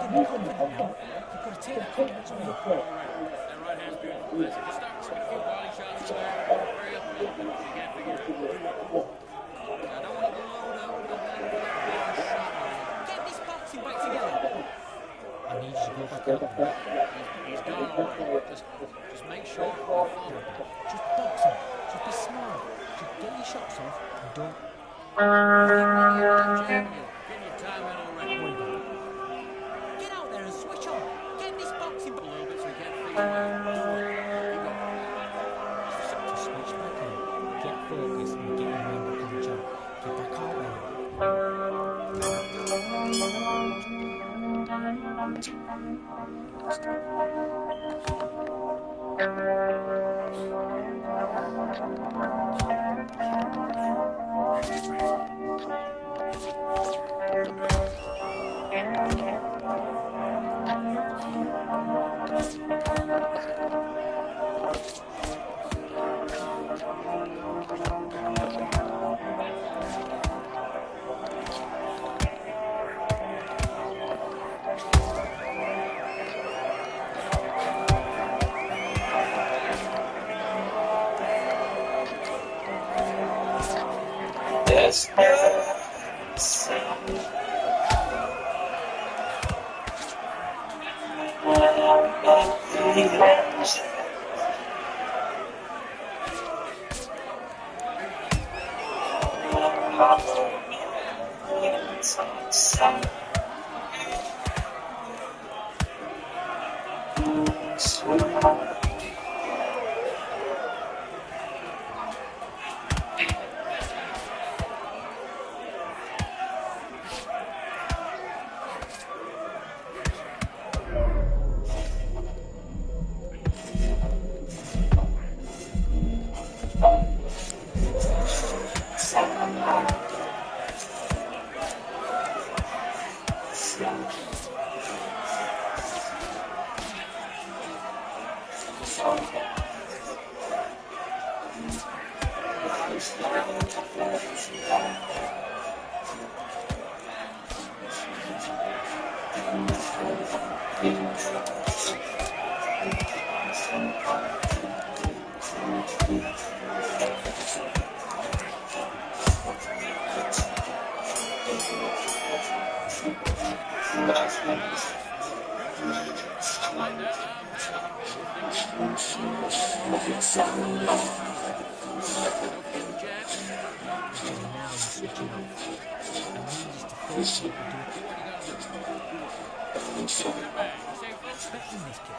feeling confident now. You've got to take that confidence with you. All right. That right hand's beautiful. Listen, just start working a few body shots from there. Hurry up a little bit. If you can't figure it out, do it. Now, don't want to load up. Don't want to get a big shot on you. Get this boxing back together. I need you to go back out there. He's gone already. Just make sure you follow him. Just box him. Just be smart. Just get your shots off and don't Getting your time in already. worry about it. Get out there and switch on. Get this boxing back A little bit so you can't figure it out. Do it. Keep going. Just switch back in. Get focused and get your mind back on the job. Get back out there. There's Expecting this kid.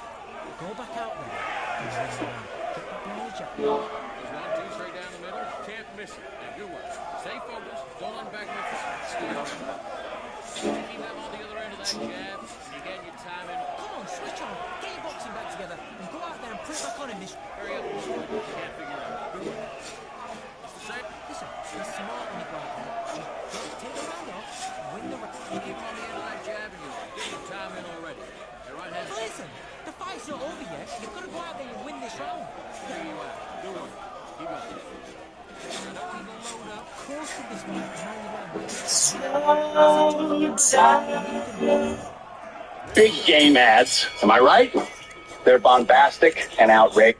Go back out there and run around. Get back behind the jack. There's 1, 2 straight down the middle. Can't miss it. And good work. Stay focused. Don't unback my foot. Stay on. Keep them on the other end of that jab. And you get your time in. Come on, switch on. Get your boxing back together and go out there and put it back on him. Hurry up. You can't figure it out. Good work. Listen, be smart when you go out there. Just don't take the round off. Win the round. You keep on the end of that jab and you get your time in already. That right hand. Listen, the fight's not over yet. You've got to go out there and win this round. There you are. Good work. Keep going. Now, don't want to load up. Close to this fight and only round. big game ads, am I right? They're bombastic and outrageous.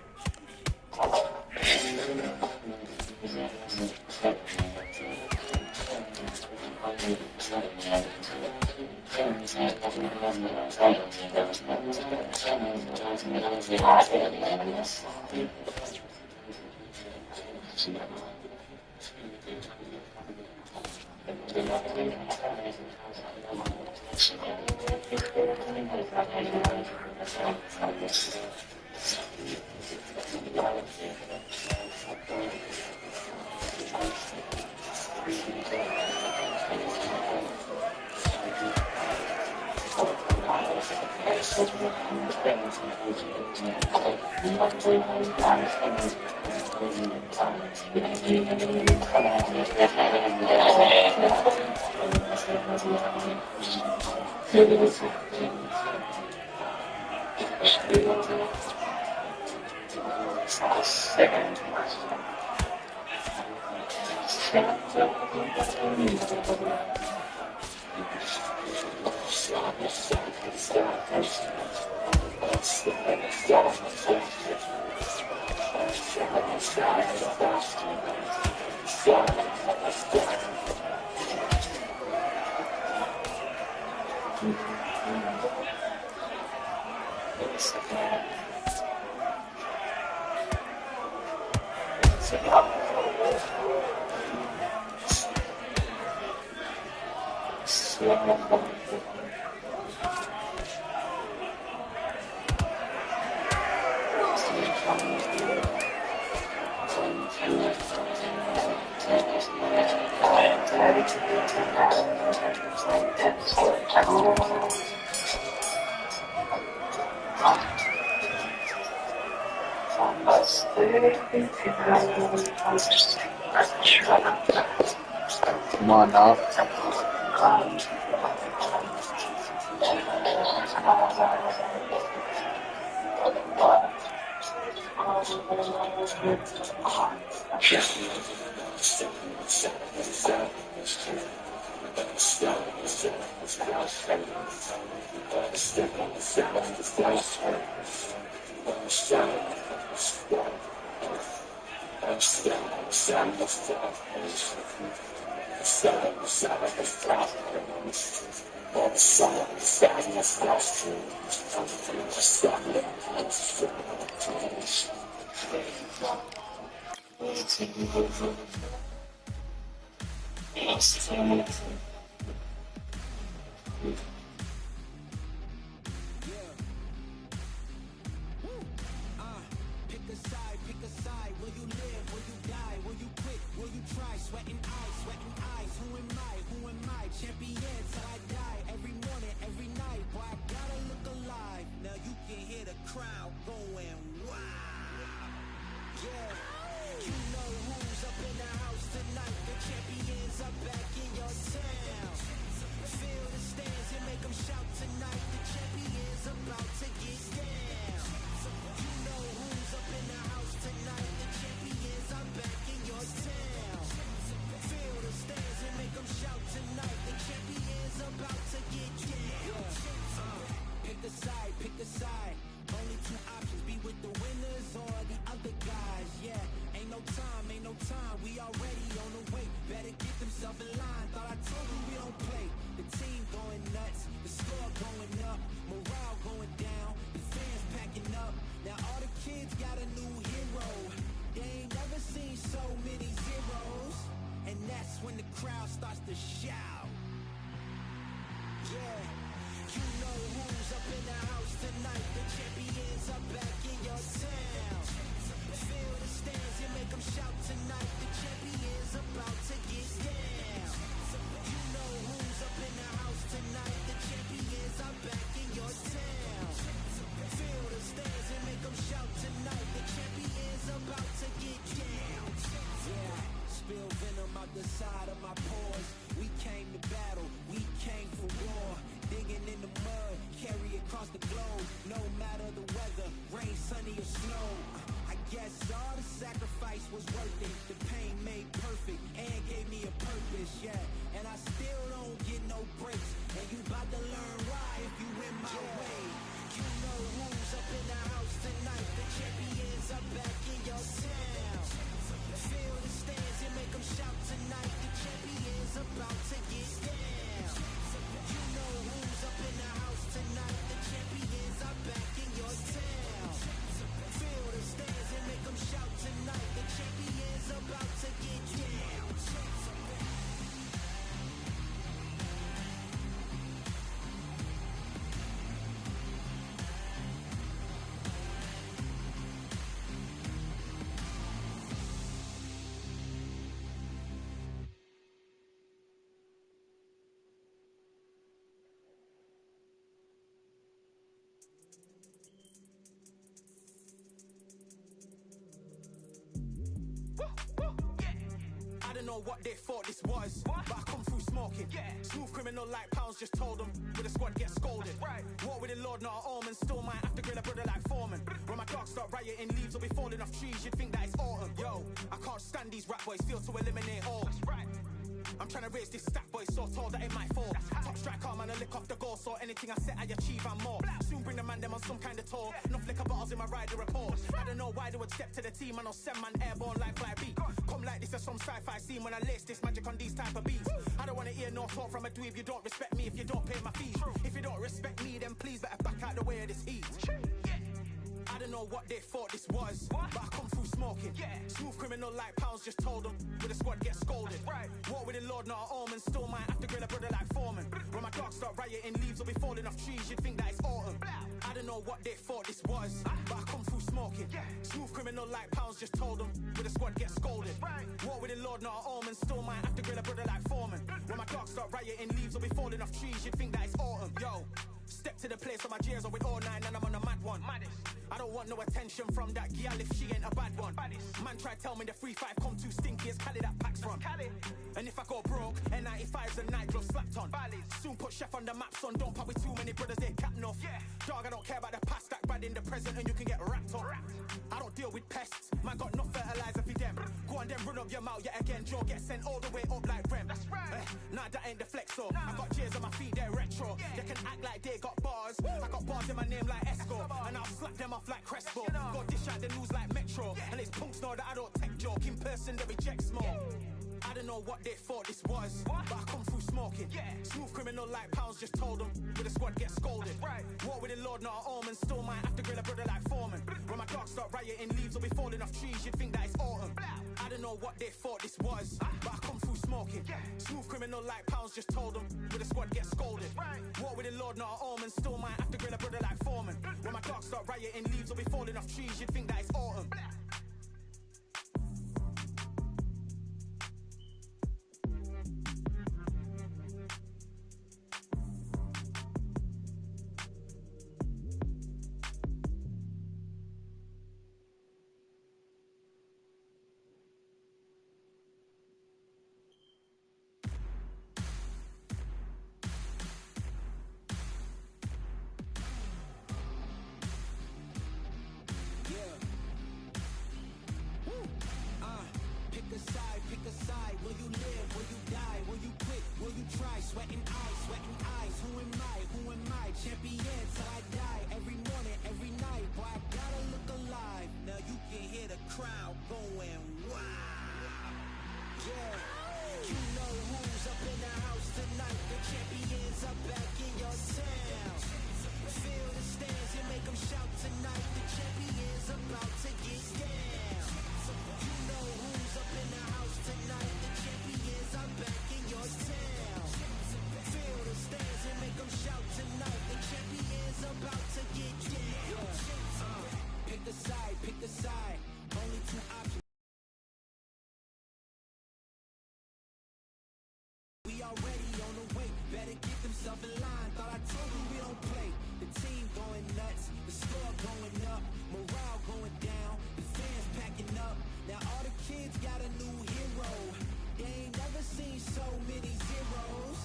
Come on now. Pick a side. Will you live? Will you die? Will you quit? Will you try? Sweating eyes. Who am I? Who am I? Champion till I die. Every morning, every night. Boy, I gotta look alive. Now you can hear the crowd going wow. Yeah, you know who's up in the house tonight. The champions are back in your town. Feel the stands and make them shout tonight. The champions about to get down. You know who's up in the house tonight. The champions are back in your town. Feel the stands and make them shout tonight. The champions about to get down. Pick a side, pick a side. Only two options, be with the winners or the other guys. Yeah, ain't no time, we already on the way. Better get themselves in line. Thought I told you we don't play. The team going nuts, the score going up, morale going down, the fans packing up. Now all the kids got a new hero. They ain't never seen so many zeros. And that's when the crowd starts to shout. Yeah, you know who's up in the house tonight. The champions are back in your town. Feel the stands and make them shout tonight. The champions about to get down. You know who's up in the house tonight. The champions are back in your town. Feel the stands and make them shout tonight. The champions about to get down. Yeah, spill venom out the side of my pores. We came to battle, we came for war. Digging in the mud, carry across the globe. No matter the weather, rain, sunny or snow. I guess all the sacrifice was worth it. The pain made perfect and gave me a purpose, yeah. And I still don't get no breaks. And you about to learn why if you in my way. You know who's up in the house tonight. The champions are back in your town. Feel the stands and make them shout tonight. The champions about to get down. You know who's up in the house tonight. The champions are back in your town. Feel the stands and make them shout tonight. The champions about to get down. I don't know what they thought this was, but I come through smoking. Smooth criminal like pounds, just told them with a squad get scolded. Walk with the Lord, not an almond. Still might have to grill a brother like Foreman. When my dogs start rioting, leaves will be falling off trees. You'd think that it's autumn. Yo, I can't stand these rap boys, feel to eliminate all. I'm trying to raise this stat boy so tall that it might fall. Top striker, man, I lick off the goal, so anything I set I achieve and more. Soon bring the man them on some kind of tour. No flicker bottles in my rider report. I don't know why they would step to the team, and I'll send man airborne like fly beat. Come like this as some sci-fi scene when I lace this magic on these type of beats. I don't wanna hear no talk from a dweeb. You don't respect me if you don't pay my fees. If you don't respect me, then please better back out the way of this heat. I don't know what they thought this was, but I come through smoking. Smooth criminal like pounds, just told them with the squad get scolded. Walk with the Lord, not an omen. Still might have to grill a brother like Foreman. When my dogs start rioting, leaves will be falling off trees. You'd think that it's autumn. I don't know what they thought this was, but I come through smoking. Smooth criminal like pounds, just told them with the squad get scolded. Walk with the Lord, not an omen. Still might have to grill a brother like Foreman. When my dogs start rioting, leaves will be falling off trees. You'd think that it's autumn. Yo. Step to the place where my J's are with all nine and I'm on a mad one. I don't want no attention from that gal if she ain't a bad one. Man try tell me the 3-5 come too stinky as Cali that packs from. And if I go broke, N95's a nightclub slapped on. Soon put chef on the map, son. Don't pop with too many brothers, they cap enough. Dog, I don't care about the past, that bad in the present and you can get wrapped up. I don't deal with pests, man got no fertilizer for them. Go on then run up your mouth yet again, Joe get sent all the way up like Rem. Nah, that ain't the flex so. I got J's on my feet, they're retro. They can act like they got bars. I got bars in my name like Esco, and I'll slap them off like Crespo. Go dish out the news like Metro, and it's punks know that I don't take joke. In person, they reject smoke. I don't know what they thought this was, but I come through smoking. Smooth criminal like pounds, just told them with the squad get scolded. Walk with the Lord, not an omen. Still might have to grill a brother like Foreman. When my dogs start rioting, leaves will be falling off trees. You'd think that it's autumn. I don't know what they thought this was, but I come through smoking. Smooth criminal like pounds, just told them with the squad get scolded. Walk with the Lord, not an omen. Still might have to grill a brother like Foreman. When my dogs start rioting, leaves will be falling off trees. You'd think that it's autumn. Pick a side. Will you live? Will you die? Will you quit? Will you try? Sweating eyes. Who am I? Who am I? Champion till I die. Every morning, every night. Boy, I gotta look alive. Now you can hear the crowd going wow. Yeah. You know who's up in the house tonight. The champions are back in your town. Feel the stands and make them shout tonight. The champions about to get down. You know who's up in the house tonight. The champions are back in your town. Feel the stands and make them shout tonight. The champions about to get down. Pick a side, pick a side. Only two options. We already on the way. Better get themselves in line. Thought I told you we don't play. The team going nuts. The score going up. Morale going down. The fans packing up. Now all the kids got a new hero. They ain't never seen so many zeros.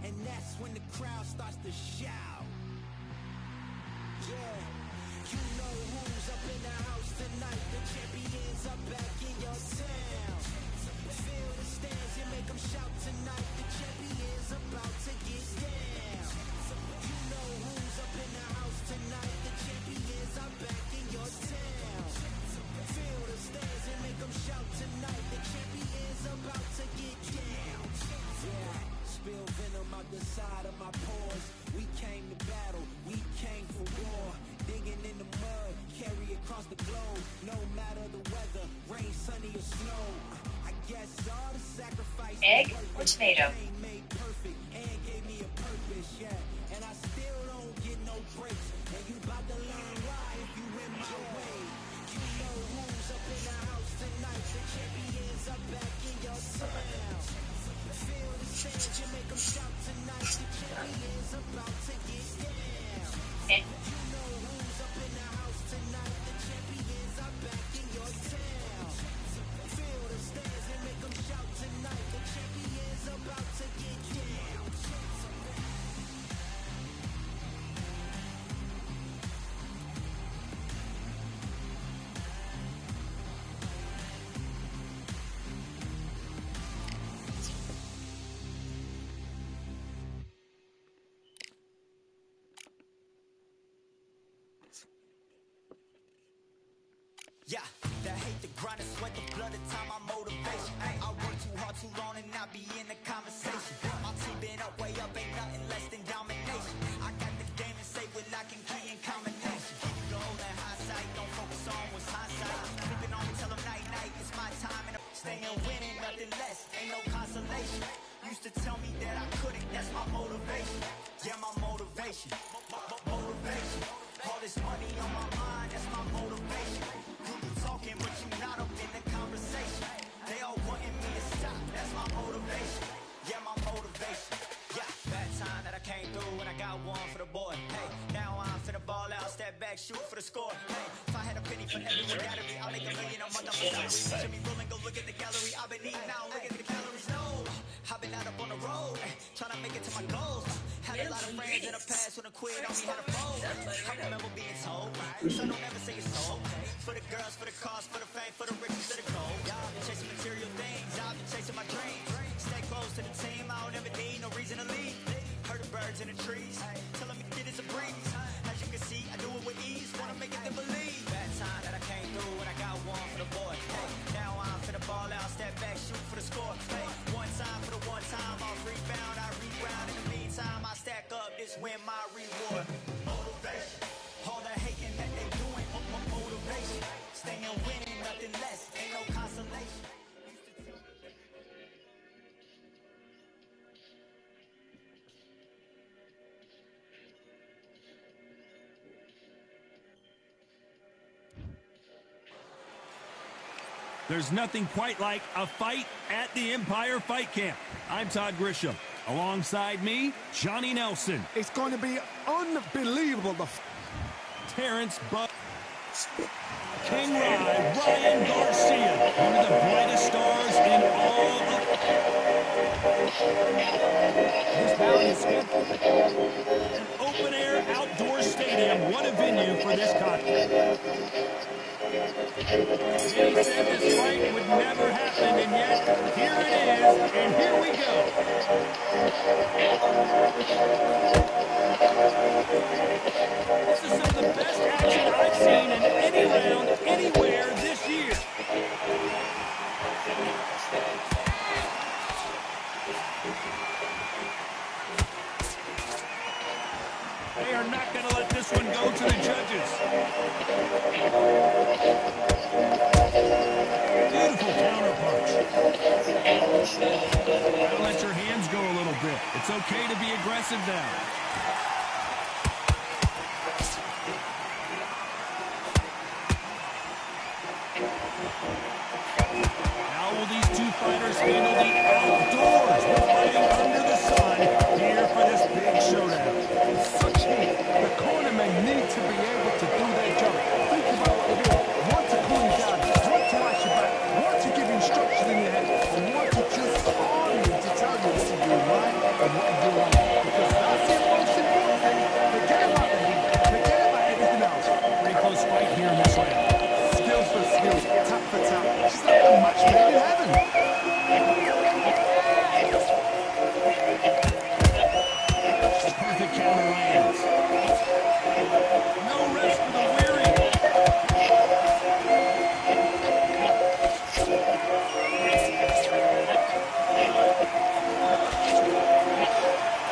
And that's when the crowd starts to shout. Yeah. You know who's up in the house tonight. The champions are back in your town. Feel the stands and make them shout tonight. The champions about to get down. You know who's up in the house tonight. The champions are back in your town. Feel the stands and make them shout tonight. The champions about to get down. Yeah, spill venom out the side of my pores. We came to battle, we came for war. Digging in the mud, carry across the globe. No matter the weather, rain, sunny or snow. I guess all the sacrifice. Egg or tomato? Made perfect and gave me a purpose, yeah. And I still don't get no breaks. And you about to learn why if you in my way. You know who's up in the house tonight. The champions are back in your town. Feel the stage and make them shout tonight. The champions about to get down. Egg. You know who's up in the house tonight. The champions are back in your town. Feel the stands and make them shout tonight. The champions about to Yeah, the hate, the grind, the sweat, the blood, the time, my motivation. Ay, I work too hard, too long, and not be in the conversation. My team been up, way up, ain't nothing less than domination. I got the game and say with lock and key in combination. Keep it goal and hindsight, don't focus on what's hindsight. Sleeping on me, tell them night, night, it's my time. And I'm staying winning, nothing less, ain't no consolation. Used to tell me that I couldn't, that's my motivation. Yeah, my motivation, motivation. All this money on my mind, that's my motivation. You be talking, but you not up in the conversation. They all wanting me to stop, that's my motivation. Yeah, my motivation. Yeah, bad time that I came through and I got one for the boy. Hey, now I'm finna ball out, step back, shoot for the score. Hey, if I had a penny for everyone gallery, I'll make $1 million a month off my salary. Should be rolling, go look at the gallery. I've been eating now, look at the calories. No, I've been out up on the road, trying to make it to my goals. Had a lot of friends in the past when I quit on me how to fold. I remember being told, so don't ever say it's sold. For the girls, for the cars, for the fame, for the riches, for the gold. I've been chasing material things, I've been chasing my dreams. Stay close to the team, I don't ever need no reason to leave. Heard the birds in the trees, telling me it is a breeze. As you can see, I do it with ease, wanna make it to believe. Bad time that I came through and I got one for the boy. Hey, now I'm finna ball out, step back, shoot for the score. Hey, one time for the one time, I'll rebound, I reground. In the meantime, I stack up, this win my reward. Motivation, all the hating that they doing, motivation. Staying winning, nothing less, ain't no consolation. There's nothing quite like a fight at the Empire Fight Camp. I'm Todd Grisham. Alongside me, Johnny Nelson. It's going to be unbelievable. Terrence Buck. King Rye, Ryan Garcia. One of the brightest stars in all of... This bout is an open-air outdoor stadium. What a venue for this contest. Many said this fight would never happen, and yet here it is, and here we go. This is some of the best action I've seen in any round, anywhere this year. They are not going to let this one go to the judges. Beautiful counter punch. Gotta let your hands go a little bit. It's okay to be aggressive now. How will these two fighters handle the outdoors? We're fighting under the sun here for this big showdown. Such heat, the cornermen need to be able to do their job. Think about what they do. Want to cool you down, want to watch your back, want to give instruction in your head, and want to just arm you to tell you what to do right and what to do wrong. Because that's the most important thing. Forget about the heat, forget about everything else. Pretty close fight here in this round. Skills for skills, tap for tap. Just like a match made in heaven. Perfect counter lands. No rest for the weary.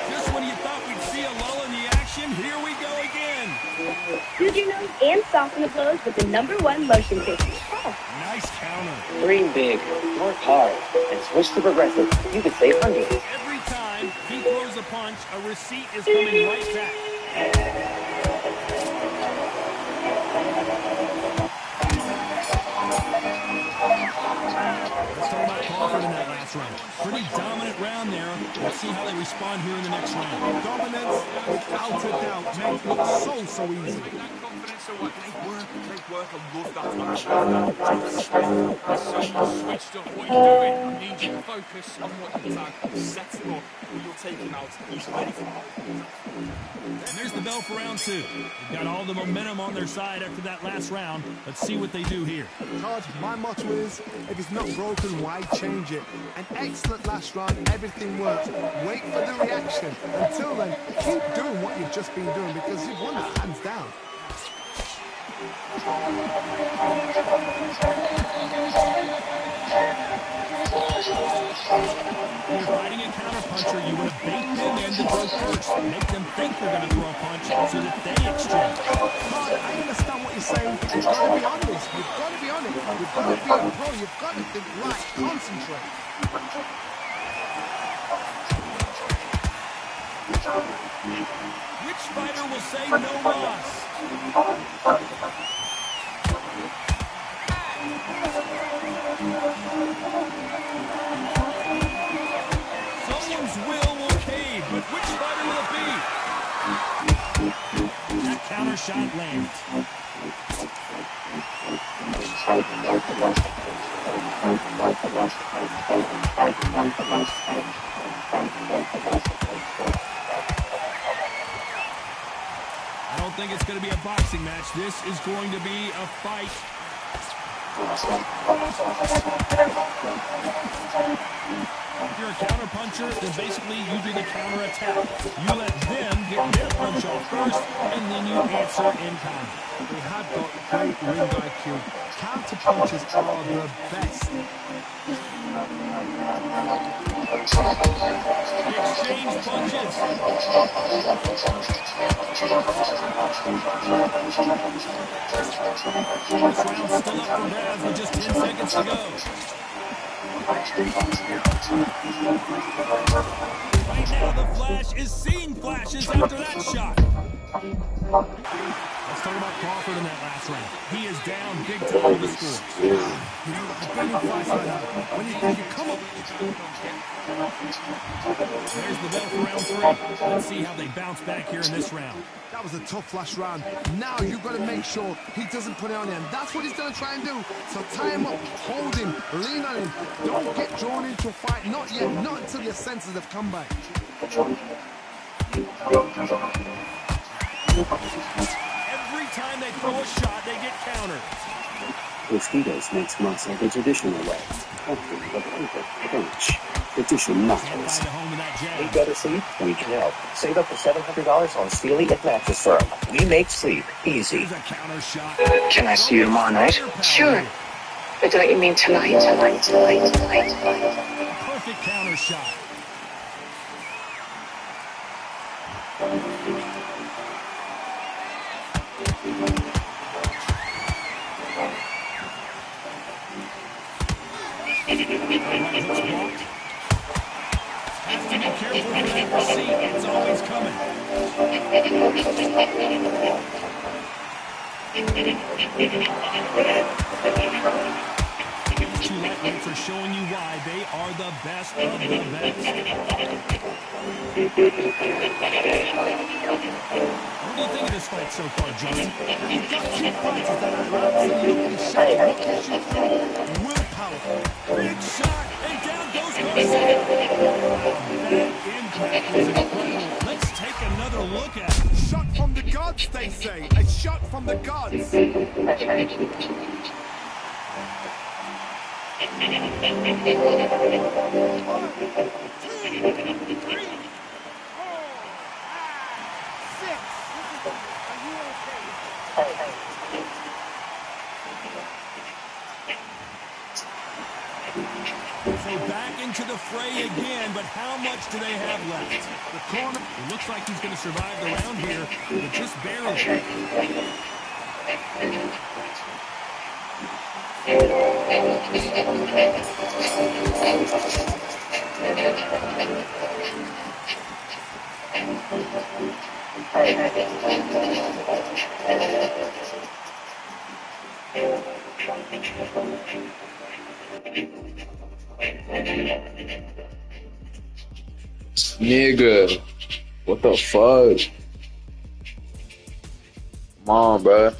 Just when you thought we'd see a lull in the action, here we go again. Soothe your nose and soften the blows with the #1 motion picture. Nice counter. Dream big, work hard, and switch to progressive. You could save hundreds. Every time he throws a punch, a receipt is coming right back. Let's talk about Crawford in that last round. Pretty dominant round there. Let's see how they respond here in the next round. Dominance, without a doubt, makes it look so easy. That confidence, so what? Great work, I love that. So switched up. What you're doing, I need you to focus on what you've done. Set him up, or you'll take him out. He's ready for And there's the bell for round two. They've got all the momentum on their side after that last round. Let's see what they do here. Todd, my motto is, if it's not broken, why change it? An excellent last round, everything works. Wait for the reaction. Until then, keep doing what you've just been doing because you've won it hands down. When you're fighting a counter-puncher, you want to bait them in to throw first. Make them think they're going to throw a punch so that they exchange. God, I understand what you're saying. You've got to be on this. You've got to be on it. You've got to be a pro. You've got to think right. Concentrate. Which fighter will say no loss? Someone's will cave, but which fighter will it be? That counter shot lands. I don't think it's going to be a boxing match. This is going to be a fight. If you're a counter puncher, then basically you do the counter attack. You let them get their punch off first, and then you answer in kind. They have got great ring IQ. Counter punches are the best. Exchange punches. This round's still up for grabs with just 10 seconds to go. Right now, the Flash is seeing flashes after that shot. Let's talk about Crawford in that last round. He is down big time to the scores. You know, I've been in fights like that. When you come up... There's the bell for round 3. Let's see how they bounce back here in this round. That was a tough flash round. Now you've got to make sure he doesn't put it on him. That's what he's going to try and do. So tie him up, hold him, lean on him. Don't get drawn into a fight. Not yet. Not until your senses have come back. Every time they throw a shot, they get countered. Mosquitoes makes muscle the traditional way. Often the paper, crunch, traditional matters. Need better sleep? We can help. Save up to $700 on Steely and Mattress Firm. We make sleep easy. Here's a counter shot. Can I see you tomorrow night? Sure. But don't you mean tonight? Perfect counter shot. Has to be careful for that receipt. It's always coming. Two lightweights are showing you why they are the best of the best. What do you think of this fight so far, Johnny? You've got two fighters that are absolutely shattered. What gets you through? Willpower. Big shot, and down goes Garcia. That impact was incredible. Let's take another look at it. Shot from the gods, they say. A shot from the gods. So back into the fray again, but how much do they have left? The corner, it looks like he's going to survive the round here, but just barely. Nigga, what the fuck? Come on, bro.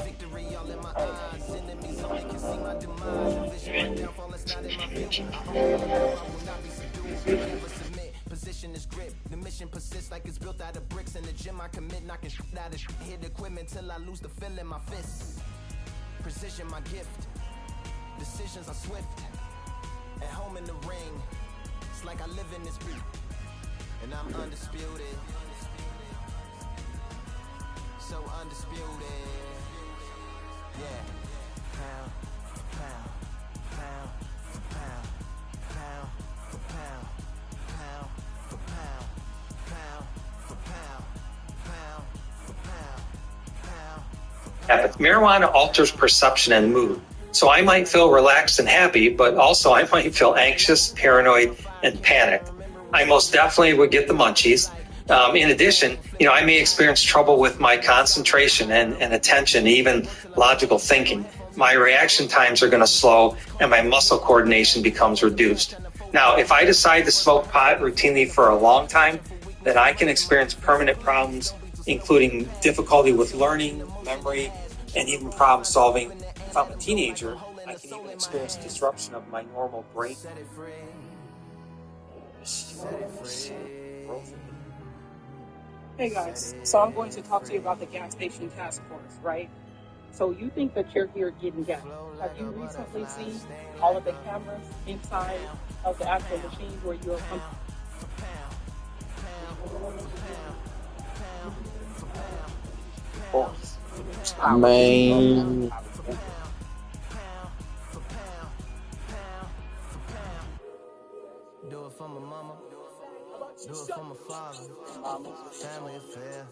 Victory all in my eyes, enemies only can see my demise. Vision my downfall, it's not in my view. I will not be subdued, never submit. Position persist like it's built out of bricks. In the gym I commit, knocking shit out of shit. Hit equipment till I lose the feel in my fist. Precision my gift. Decisions are swift. At home in the ring, it's like I live in this beat. And I'm undisputed. So undisputed. Yeah. Pound for pound. Pound for pound. Pound for pound. Pound for pound. Pound for pound. Pound for pound. Pound for pound. Marijuana alters perception and mood. So I might feel relaxed and happy, but also I might feel anxious, paranoid, and panicked. I most definitely would get the munchies. In addition, I may experience trouble with my concentration and attention, even logical thinking. My reaction times are going to slow and my muscle coordination becomes reduced. Now, if I decide to smoke pot routinely for a long time, then I can experience permanent problems, including difficulty with learning, memory, and even problem solving. If I'm a teenager, I can even experience disruption of my normal brain. Hey guys, so I'm going to talk to you about the gas station task force, right? So you think that you're here getting gas. Have you recently seen all of the cameras inside of the actual machines where you are Man. Do it for my mama. Do it for my father. Family affair.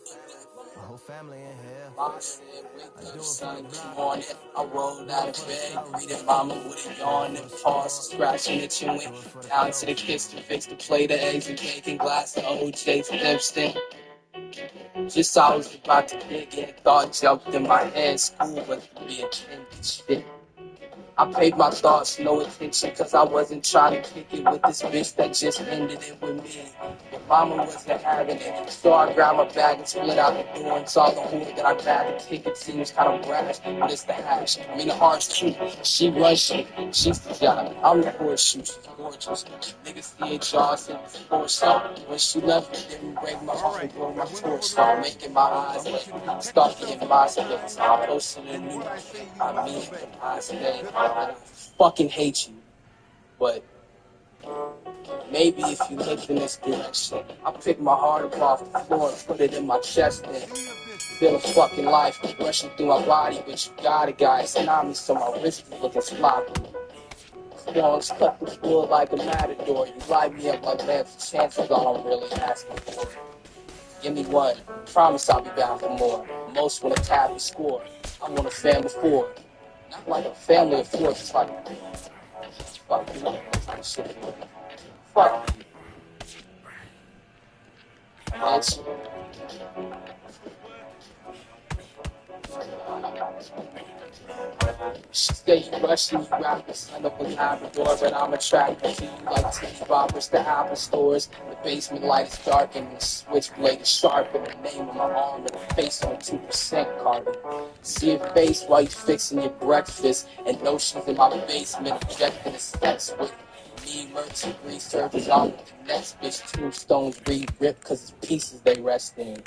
My whole family in here. I do it for the block. I rolled out of bed, greeted mama with a yawn and pause, scratching at your wing. Down to the kitchen, fix the plate of eggs and cake and glass of OJ Simpson. Just I was about to dig in, thought jumped in my head, school was to be a kid and shit. I paid my thoughts no attention, cause I wasn't trying to kick it with this bitch that just ended it with me. But mama wasn't having it, so I grabbed my bag and split out the door and saw the whore that I grabbed to kick it. Seems kind of brash, but it's the hash. I mean the heart's cute, she Russian, she's the job. I'm the horseshoe, she's gorgeous. Niggas CHR said before, so when she left me, didn't break my heart and blow my torso, making my eyes start getting my space. I'm posting a new, I mean my space. I fucking hate you, but maybe if you looked in this direction, I'll pick my heart up off the floor and put it in my chest and feel a fucking life rushing through my body. But you got it, guys, not me, so my wrist is looking sloppy. Songs cut the wood like a matador. You light me up like man's chances, I don't really ask for it. Give me one, promise I'll be back for more. Most want to tap and score. I want a fan before. Not like a family of four, just like fuck you. Fuck you. Bitch. She say you rushing, you rapping, son of a Labrador, but I'm attracted to you like titty boppers, the Apple stores. The basement light is dark and the switchblade is sharp, and the name of my arm and the face on 2% carbon. See her face while you fixing your breakfast, and know she's in my basement injecting the sex with me. Emergency researchers on the next bitch, tombstones re-ripped cause it's pieces they rest in.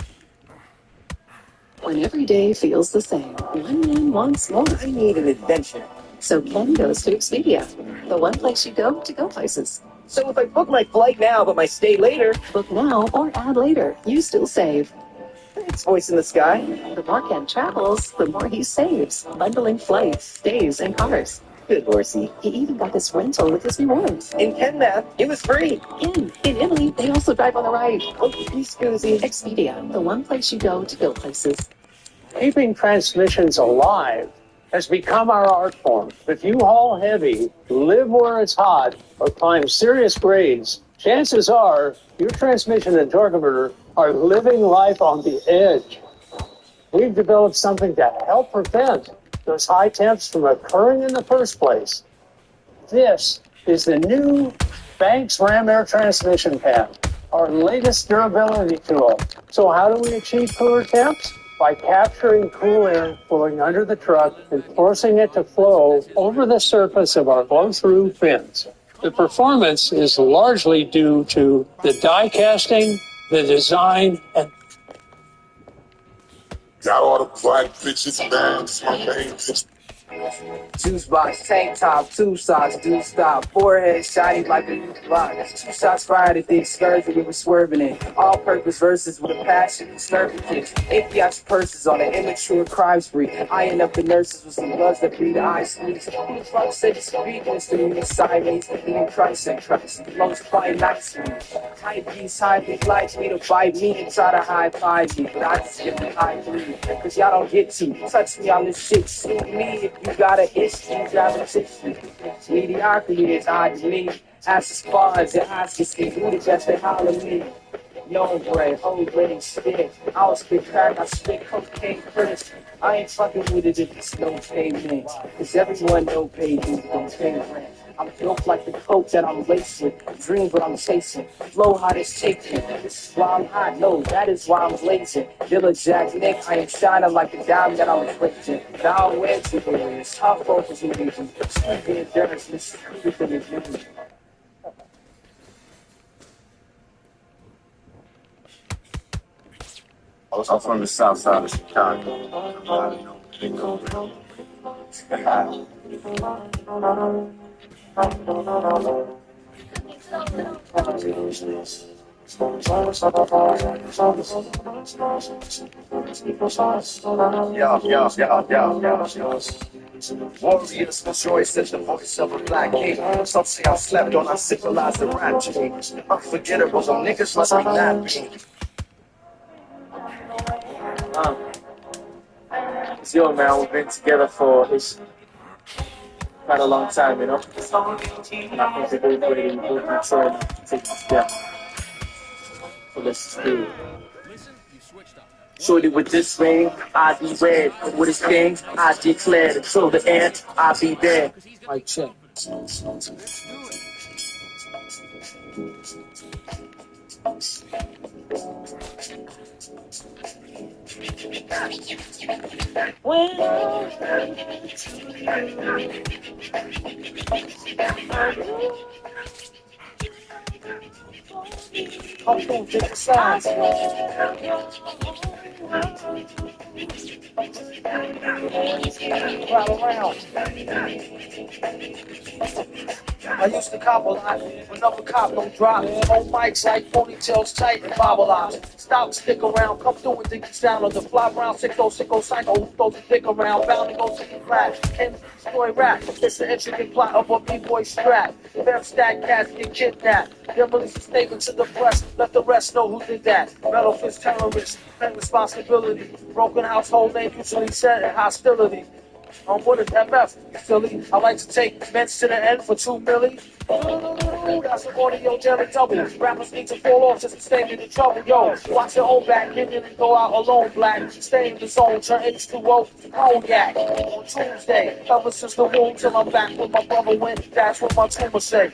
When every day feels the same, one man wants more. I need an adventure. So Ken goes to Expedia, the one place you go to go places. So if I book my flight now, but my stay later, Book now or add later, you still save. it's voice in the sky. The more Ken travels, the more he saves, bundling flights, stays, and cars. Good horsey. He even got this rental with his rewards. In Ken Math, it was free. In Italy, they also drive on the ride. Oh, excuse Expedia, the one place you go to go places. Keeping transmissions alive has become our art form. If you haul heavy, live where it's hot, or climb serious grades, chances are your transmission and torque converter are living life on the edge. We've developed something to help prevent those high temps from occurring in the first place. This is the new Banks Ram Air Transmission Pad, our latest durability tool. So how do we achieve cooler temps? By capturing cool air flowing under the truck and forcing it to flow over the surface of our blow-through fins. The performance is largely due to the die casting, the design and got all the black bitches down. It's my main bitch. Juice box, tank top, two socks, do stop, forehead shiny like a new block. 2 shots fired at the excursion, we were swerving it. All purpose verses with a passion and serving kids. Empty purses on an immature crime spree. Eyeing up the nurses with some bloods that breathe eye squeeze. Who the fuck said it's weakness to me? Siamese, eating Christ and Christ. Lungs flying nicely. Hype beast, hype like me to bite me and try to high five me. But I just give them high breed. Cause y'all don't get to touch me on this shit. Sue me if you got an issue. Mediocrity is odd to me. As the spawns and eyes can see who the best they holler me. Young bread, whole grain shit. I was spit crack, I spit cocaine first. I ain't fucking with it if it's no payment. Cause everyone know pay dues don't pay rent. I'm built like the coke that I'm laced with. Dreams what I'm chasing. Flow hot as shaking. This is why I'm hot. No, that is why I'm blazing. Dilla Jack Nick, I am shining like the diamond that I'm reflecting. Now where to go is how focus you need to. Street endurance, this is everything is new. I'm from the south side of Chicago. Warriors rejoice as the voice of a black king. Some say I slept on, I civilized the rap chain. Unforgettable, some niggas must be napping. Yo, man, we've been together for quite a long time, you know? And I think we're both ready, we're both mature enough to take this step. So let's just do it. Shorty with this ring, I be red. With his king, I declare until the end, I be there. Mic check. I'm gonna take the sides. Right around. I used to cop a lot, another cop don't drop. On mics like ponytails tight and bobble ops. Stop, stick around, come through and dig the sound of the fly round 60 psycho who throws a dick around, bound to go to the crash. And story rap, it's the intricate plot of a b-boy strap. Fem stack cats get kidnapped. Then release a statement to the press, let the rest know who did that. Metal fist terrorists, and responsibility. Broken household name usually set in hostility. What is MF, you silly? I like to take men to the end for 2 milli. That's an audio daily double. Rappers need to fall off just to stay in the trouble. Yo, watch your own back, get in and go out alone, black. Stay in the zone, turn H2O to cognac. On Tuesday, ever since the womb till I'm back with my brother went. That's what my tumor say.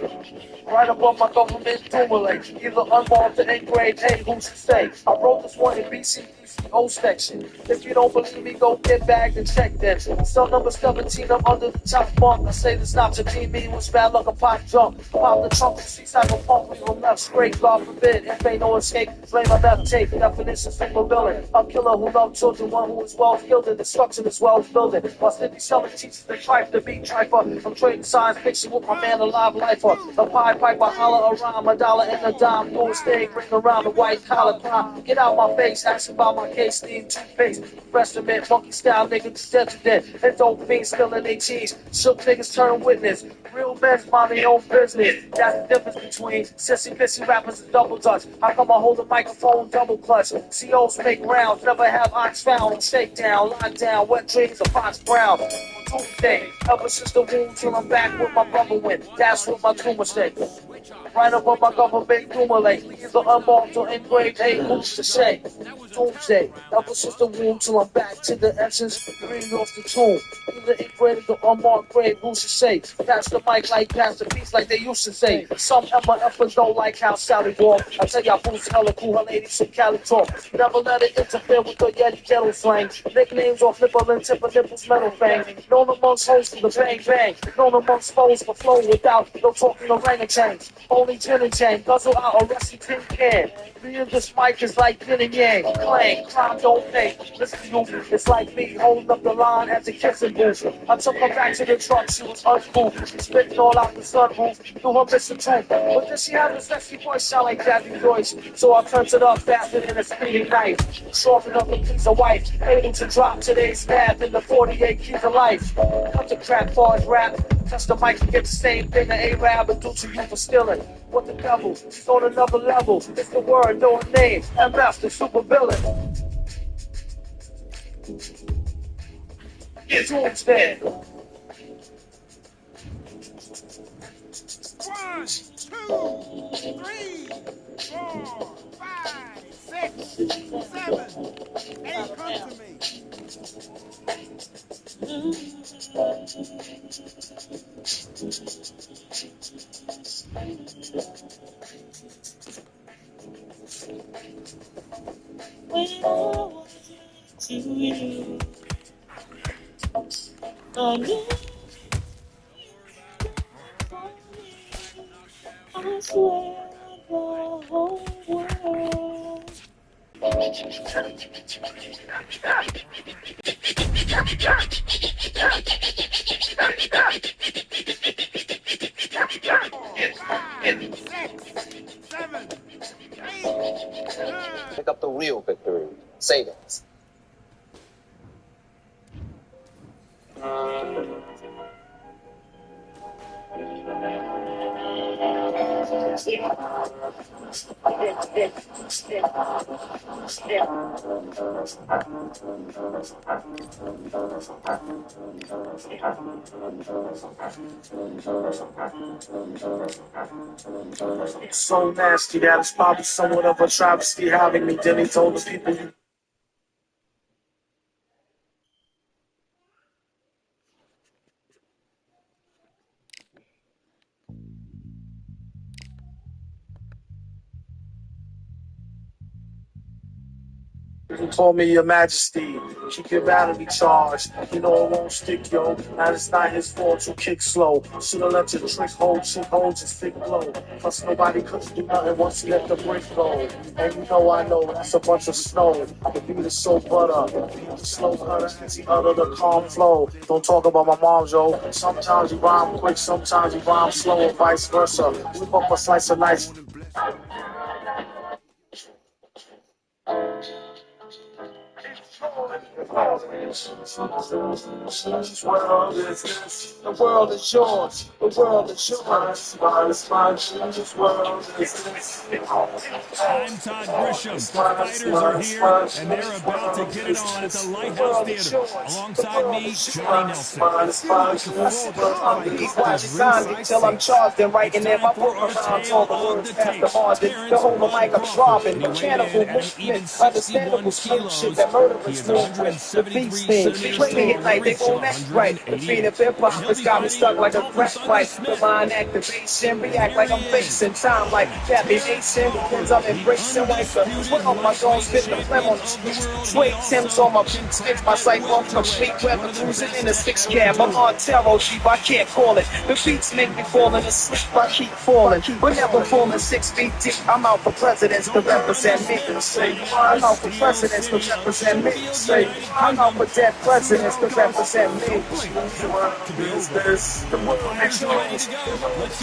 Right above my government accumulate. Either unmarked or engraved, hey, who's to say? I wrote this one in BC. O section. If you don't believe me, go get bagged and check that. Cell number 17, I'm under the top bunk. I say this not to deem me was bad luck, a pop jump. Pop the trunk, see cycle pump, leave them left straight, God forbid. If ain't no escape, blame my left tape. Definition, single villain. A killer who loves children, one who is well skilled in destruction as well as building. While Sydney selling teaches the tripe to be triper. I'm trading science fiction with my man, a live lifer. A pie piper, holler around, a dollar and a dime. Do a thing, bring around the white collar crime. Get out my face, ask about my case, need toothpaste. Restaurant, monkey style niggas dead to death. And dope fiends spilling their cheese. Shook niggas turn witness. Real men mind their own business. That's the difference between sissy pissy rappers and double dutch. How come I hold a microphone double clutch? COs make rounds, never have ox found. Shakedown, lockdown, wet dreams of Fox Brown. Tuesday, ever since the womb till I'm back with my brother went. That's what my tumor say. Right above my government accumulate. Either unmarked or engraved, hey, who's to say? doomsday. Ever since the womb till I'm back to the essence, green off the tomb. Either engraved or unmarked grave, who's to say? Pass the mic like pass the beats like they used to say. Some MFers don't like how Sally walk. I tell y'all fools hella cool, her ladies some Cali talk. Never let it interfere with the Yeti ghetto slang. Nicknames off nipple and tip of nipples metal fang. Known amongst hoes for the bang bang. Known amongst foes for flow without no talking orangutans. Only gin and tang, guzzle out a rusty tin can. Me and this mic is like yin and yang. Clang, crime don't pay. Listen to you, it's like me holding up the line at the kissing booth. I took her back to the truck, she was unmoved. Spitting all out the sunroof, through her missing tooth. But then she had a sexy voice, sound like Jazzy Joyce. So I turned it up faster than a speeding knife. Sharpen up a piece of white, able to drop today's math in the 48 keys of life. Cut the crap for his rap. Touch the mic and get the same thing that A-Rab would do to you for stealing. What the devil? She's on another level. It's the word, no name. MF, the super villain. Get doomsday. 1, 2, 3, 4, 5, 6, 7, 8. Come to me. When I was to you, I knew I swear the whole world. Pick up the real victory. Savings. So nasty that it's probably somewhat of a travesty having me. Then he told the people you told me, Your Majesty, keep your battery charged. You know it won't stick, yo. And it's not his fault you kick slow. Should've let your trick hold, shit holds your stick low. Plus nobody could do nothing once you let the brick go. And you know I know that's a bunch of snow. The beat is so butter. Beat the slow cutter, the other the calm flow. Don't talk about my mom, yo. Sometimes you rhyme quick, sometimes you rhyme slow, and vice versa. Whip up a slice of nice. Whose world is this? The world is yours. The world is yours. Whose world is this? I'm Todd Grisham. The fighters are here, and they're about to get it on at the Lighthouse Theater. Alongside me, Johnny Nelson. Till I'm charged and writing in my book around all the words past the margin. The whole of mic I'm dropping. Mechanical movement. Understandable slow shit that murderous movement. The beat spin. Play me at night. They won't act right. The beat of hip hop has got me stuck like a crack pipe. The mind activation. React like I'm facing time like Gabby Mason. Because I'm embracing like the put on my zone, spit the phlegm on the streets. Sway Tim's on my beats, spit my sight on complete weather cruising in a six cab. I'm on tarot Jeep, I can't call it. The beats make me falling asleep, I keep falling. But never falling 6 feet deep. I'm out for presidents to represent me. I'm out for presidents to represent me. I'm out for dead presidents to represent me. The world is this. The world is yours.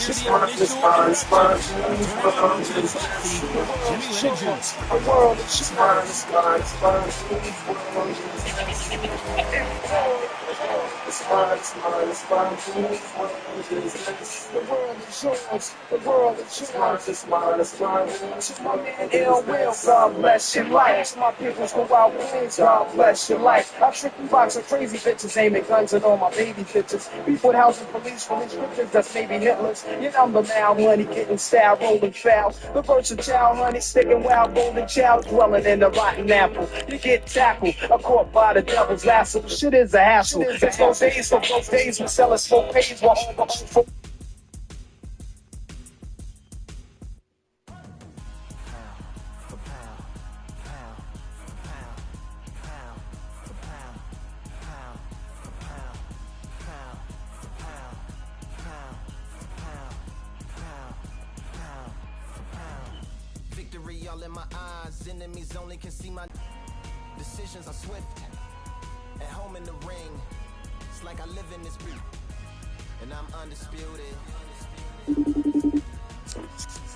Just one of this fine sponge. The world is this. The world is just fine sponge. The world is this. It's mine, it's mine, it's mine. The world is yours, the world is yours. It's mine, it's mine. To my man Ill Will, God bless your life. To my peoples who out wins, God bless your life. I trick you box of crazy bitches aiming guns at all my baby bitches. Beef with housing police from these scriptures that's maybe Hitler's. Your number now, money getting style, rolling foul. The versatile honey sticking wild, golden child dwelling in the rotten apple. You get tackled, a caught by the devil's lasso. Shit is a hassle. It's those days for those days we sell us smoke pays while all the old folk. Victory all in my eyes, enemies only can see my decisions are swift. At home in the ring, it's like I live in this beat, and I'm undisputed.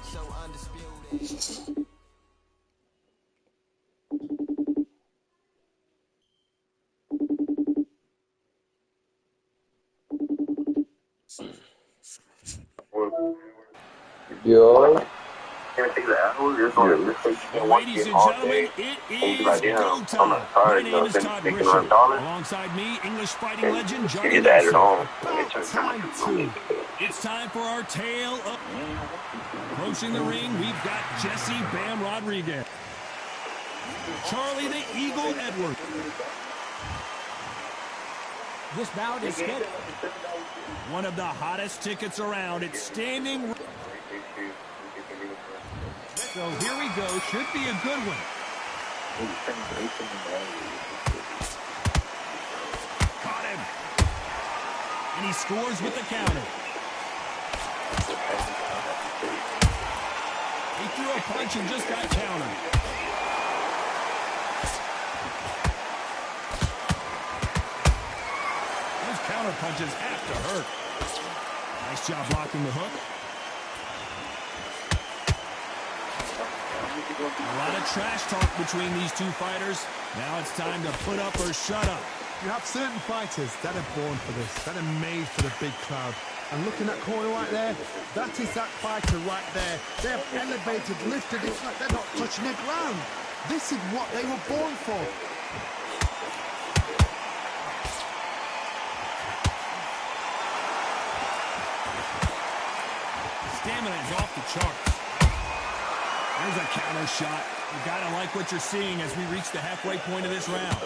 So undisputed. Yo. Ladies and gentlemen, it is go time. My name is Todd Grisham. Alongside me, English fighting legend Johnny Nelson. It's time for our tale of... Approaching the ring, we've got Jesse Bam Rodriguez. Charlie the Eagle Edwards. This bout is skit. One of the hottest tickets around. It's standing... So here we go. Should be a good one. Caught him. And he scores with the counter. He threw a punch and just got countered. Those counter punches have to hurt. Nice job blocking the hook. A lot of trash talk between these two fighters. Now it's time to put up or shut up. You have certain fighters that are born for this, that are made for the big crowd. And looking at that corner right there, that is that fighter right there. They have elevated, lifted, it's like they're not touching the ground. This is what they were born for. Stamina is off the charts. There's a counter shot. You gotta like what you're seeing as we reach the halfway point of this round.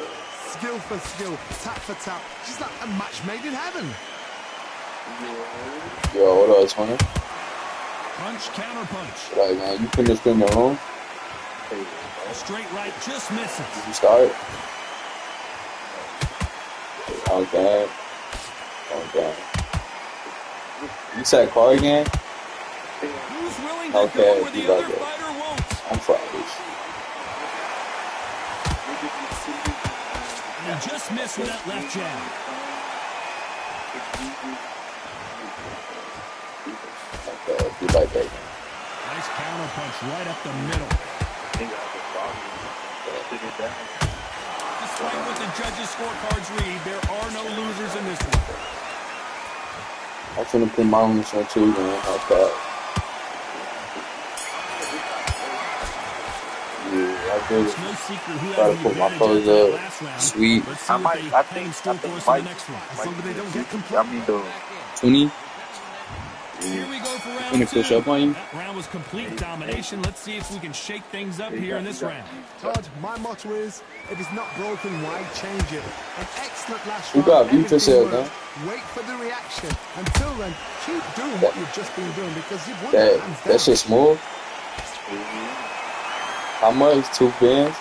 Skill for skill, tap for tap. Just like a match made in heaven. Yo, what else, man? Punch, counter punch. Like, man, you putting this thing in the room? A straight right just misses. You start? Okay. Okay. You said car again? Who's willing to Okay, go where the you other got that. fighter won't? I'm Fridays. And he just missed with that left jab. Okay, you like that. Nice counter punch right up the middle. Despite what the judges' scorecards read, there are no losers in this one. I'm finna put my own on too, man. Okay. Yeah, I did. It's no secret who Try has to the put my advantage clothes after that up. last round. Sweet. Let's see what they have in store for us in the next one. As long as they don't get complete. 20. Here we go for round Gonna push up on you. That round was complete domination. Let's see if we can shake things up here in this round. Todd, my motto is, if it's not broken, why change it? An excellent last You round. gotta beat Everything yourself, worked. man. Wait for the reaction. Until then, keep doing what you've just been doing because you've won the hands down. That shit smooth. How much? 2 bands?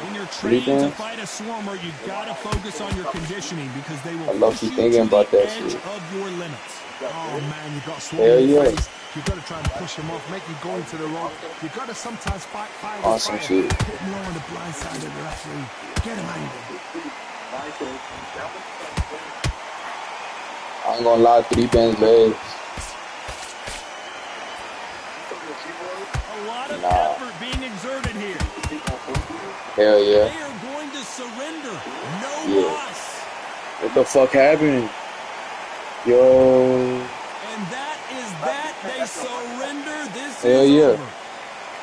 When you're trained to fight a swarmer, you gotta focus on your conditioning because they will I love push you you thinking to about the that edge shit. of your limits. Oh man, you've got Hell swollen yeah. face. You've got to try and push him off, make him go into the rock. You've got to sometimes fight fire. Awesome shit. Hit him low on the blind side of the referee. Get him angry. I ain't gonna lie, 3 bands legs. A lot of Nah. effort being exerted here. Hell yeah. They are going to surrender. No Yeah. loss. What the fuck happened? Yo. And that is that. They surrender. This Hell is yeah. over.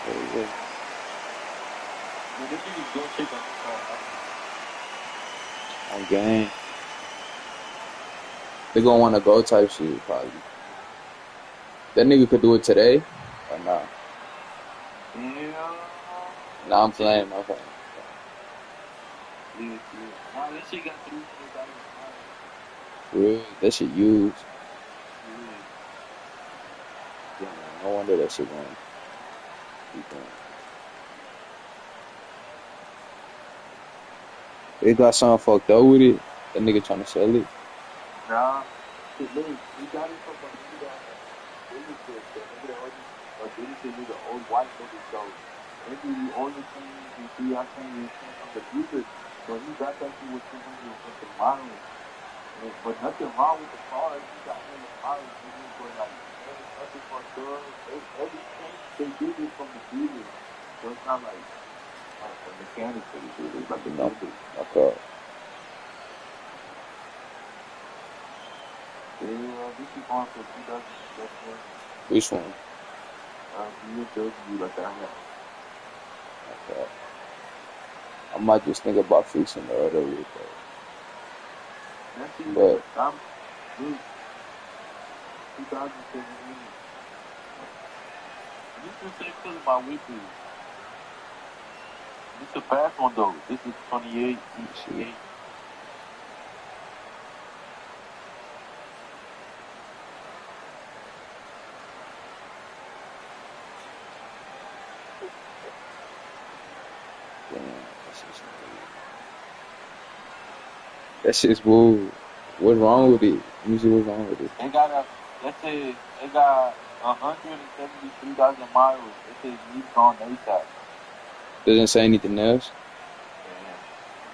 Hell yeah. On game. They gonna want to go type shit, probably. That nigga could do it today or nah? Yeah. Nah, I'm playing. I'm playing. Yeah. Nah, that shit got $300. Real, that shit used. Yeah. Yeah, man, no wonder that shit going. Keep going. They got something fucked up with it. That nigga trying to sell it. Nah. Shit, look, we got it from a nigga that dealership. The nigga that owns a dealership is an old white nigga, so maybe the only thing you see I think is from the dealer. So he got that shit with 200 and something miles. But nothing wrong with the car. He got hella miles, nigga. But like, ain't nothing fucked up. Everything they did it from the dealer. So it's not like a mechanic for the dealer. It's like a dealer. Okay. Yeah, this is going for 2017. Which one? BMW, like I had. Okay. I might just think about fixing the other real quick. That's it. But I'm dude, 2017. This is the same color my whip is. This is a fast one though. This is 28. shit. That shit's bull. What's wrong with it? Let me see what's wrong with it. They got let's say they got 173,000 miles. It says Nissan ASAP. Doesn't say anything else?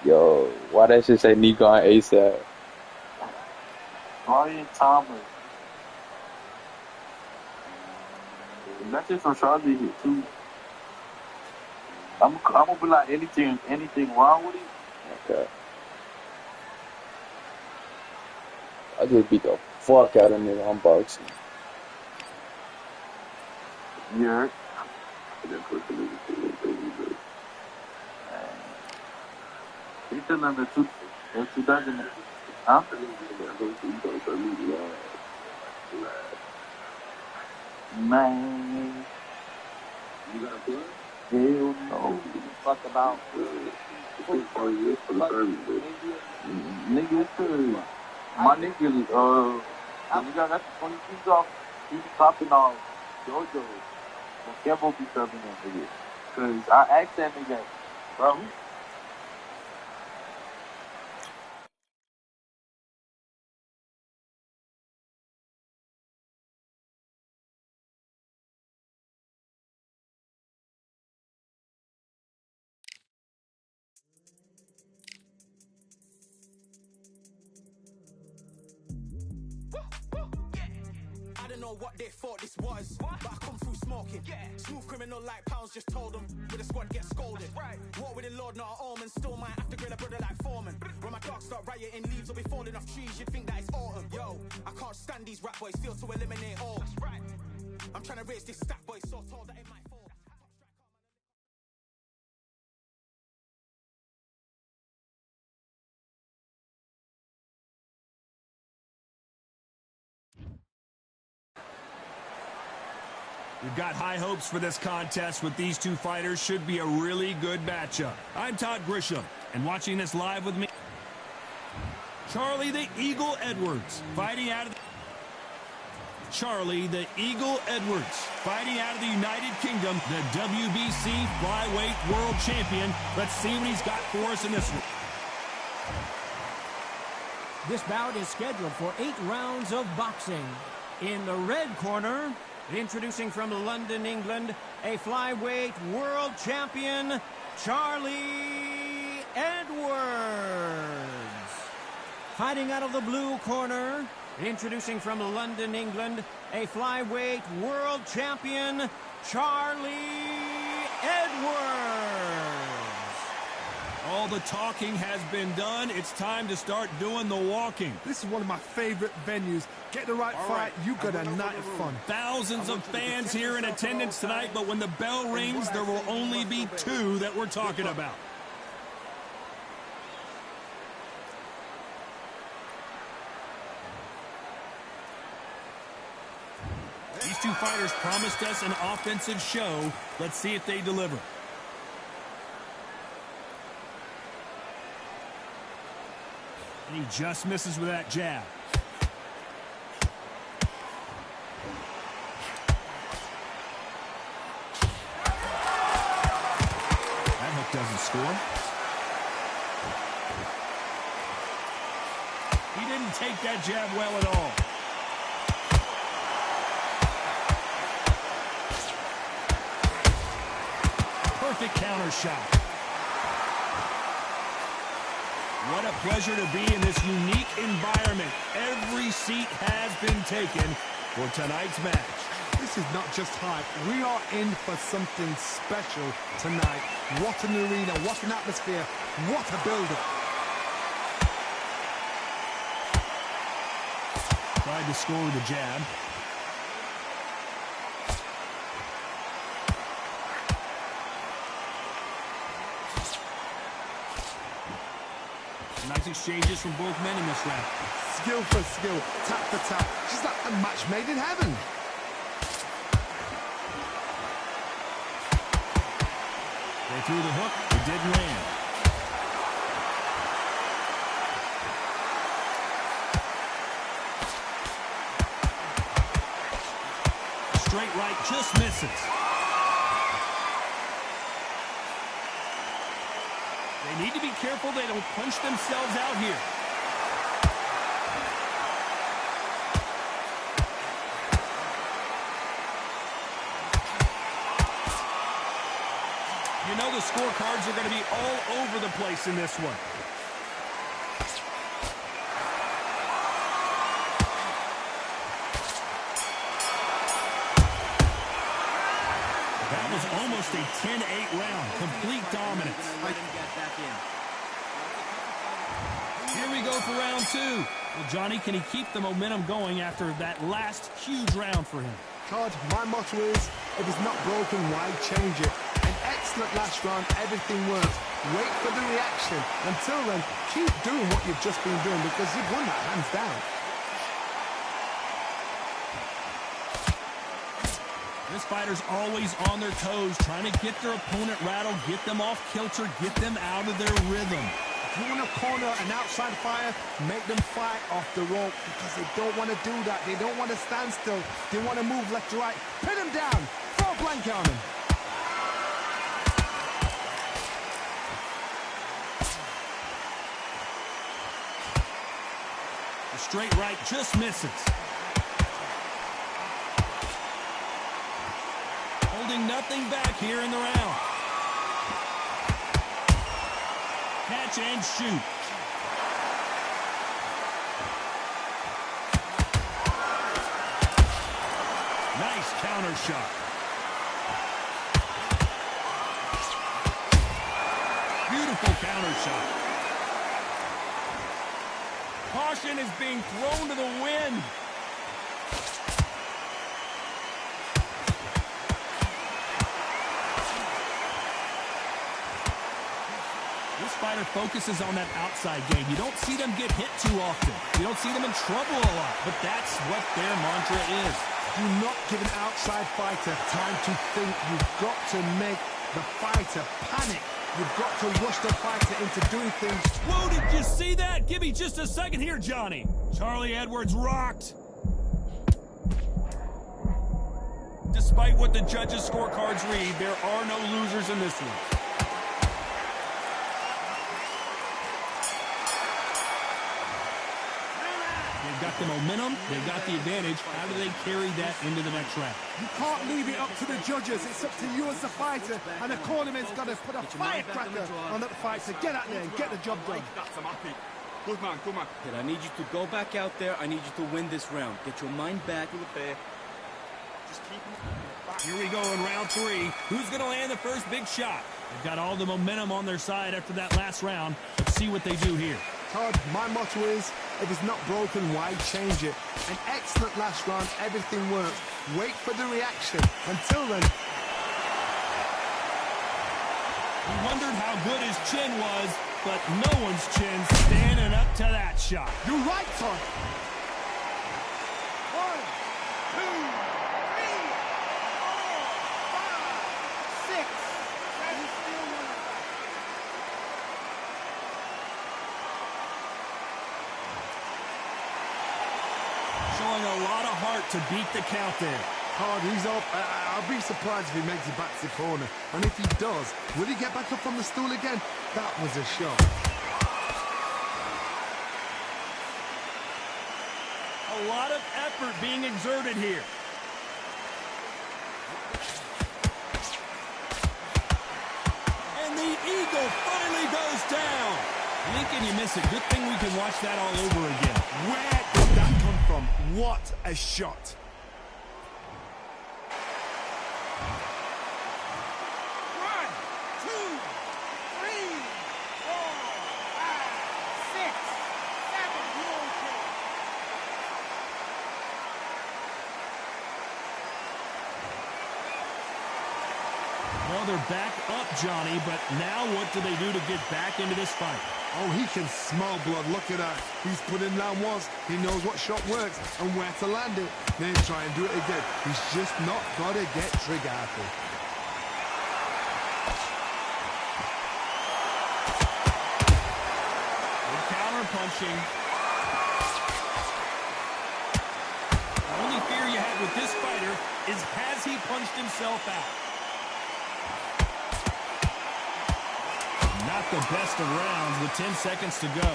Yo, why that shit say Nikon ASAP? Brian Thomas. That's just from Charlotte here too. I'm gonna be like anything wrong with it? Okay. I just beat the fuck out of nigga unboxing. Yeah. He's still under 2000. Huh? Man. You got a plug? Hell no. Fuck about. Nigga, it's my nigga, the nigga got the 20 keys off, he be popping off JoJo. And Kevo be serving that nigga. Cause I asked that nigga, bro, I don't know what they thought this was, but I come through smoking. Smooth criminal like pounds, just told them. With a squad get scolded. War with the Lord, not an omen. Still might have to grill a brother like Foreman. When my dogs start rioting, leaves will be falling off trees. You'd think that it's autumn. Yo, I can't stand these rap boys, feel to eliminate all. I'm trying to raise this stat boy so tall that it might fall. We've got high hopes for this contest with these two fighters. Should be a really good matchup. I'm Todd Grisham, and watching this live with me, Charlie the Eagle Edwards, fighting out of the... Charlie the Eagle Edwards, fighting out of the United Kingdom, the WBC Flyweight World Champion. Let's see what he's got for us in this one. This bout is scheduled for 8 rounds of boxing. In the red corner, introducing from London, England, a flyweight world champion, Charlie Edwards. Fighting out of the blue corner, introducing from London, England, a flyweight world champion, Charlie Edwards. All the talking has been done. It's time to start doing the walking. This is one of my favorite venues. Get the right fight, you got a night of fun. Thousands of fans here in attendance tonight, but when the bell rings, there will only be two that we're talking about. These two fighters promised us an offensive show. Let's see if they deliver. And he just misses with that jab. That hook doesn't score. He didn't take that jab well at all. Perfect counter shot. What a pleasure to be in this unique environment. Every seat has been taken for tonight's match. This is not just hype. We are in for something special tonight. What an arena, what an atmosphere, what a build-up. Tried to score with a jab. Nice exchanges from both men in this round. Skill for skill, tap for tap. Just like a match made in heaven. They threw the hook. It didn't land. Straight right just misses. They need to be careful they don't punch themselves out here. You know the scorecards are going to be all over the place in this one. That was almost a 10-8 round. Complete dominance. Here we go for round two. Well, Johnny, can he keep the momentum going after that last huge round for him? Todd, my motto is, if it's not broken, why change it? An excellent last round, everything works. Wait for the reaction. Until then, keep doing what you've just been doing because you've won that hands down. This fighter's always on their toes, trying to get their opponent rattled, get them off kilter, get them out of their rhythm. If you want to corner an outside fighter, make them fight off the rope because they don't want to do that. They don't want to stand still. They want to move left to right. Pin them down. Throw a blanket on them. The straight right just misses. Holding nothing back here in the round. Catch and shoot. Nice counter shot. Beautiful counter shot. Caution is being thrown to the wind. This fighter focuses on that outside game. You don't see them get hit too often. You don't see them in trouble a lot, but that's what their mantra is. Do not give an outside fighter time to think. You've got to make the fighter panic. You've got to rush the fighter into doing things. Whoa, did you see that? Give me just a second here, Johnny. Charlie Edwards rocked. Despite what the judges' scorecards read, there are no losers in this one. They've got the momentum, they've got the advantage. How do they carry that into the next round? You can't leave it up to the judges. It's up to you as the fighter, and the cornerman's got to put a firecracker on that fighter. Get out there and get the job done. Good man, good man. I need you to go back out there. I need you to win this round. Get your mind back. Just keep Here we go in round three. Who's going to land the first big shot? They've got all the momentum on their side after that last round. Let's see what they do here. Todd, my motto is, if it's not broken, why change it? An excellent last round, everything works. Wait for the reaction. Until then... We wondered how good his chin was, but no one's chin's standing up to that shot. You're right, Todd. 1, 2, 3, 4, 5, 6. Showing a lot of heart to beat the count there. Todd, he's up. I'll be surprised if he makes it back to the corner. And if he does, will he get back up on the stool again? That was a shot. A lot of effort being exerted here. And the eagle finally goes down. Lincoln, you miss it. Good thing we can watch that all over again. Where did that come from? What a shot. Well, they're back up, Johnny, but now what do they do to get back into this fight? Oh, he can smell blood. Look at that. He's put in round once. He knows what shot works and where to land it. Then try and do it again. He's just not got to get trigger happy. Good counter punching. The only fear you have with this fighter is, has he punched himself out? Not the best of rounds with 10 seconds to go.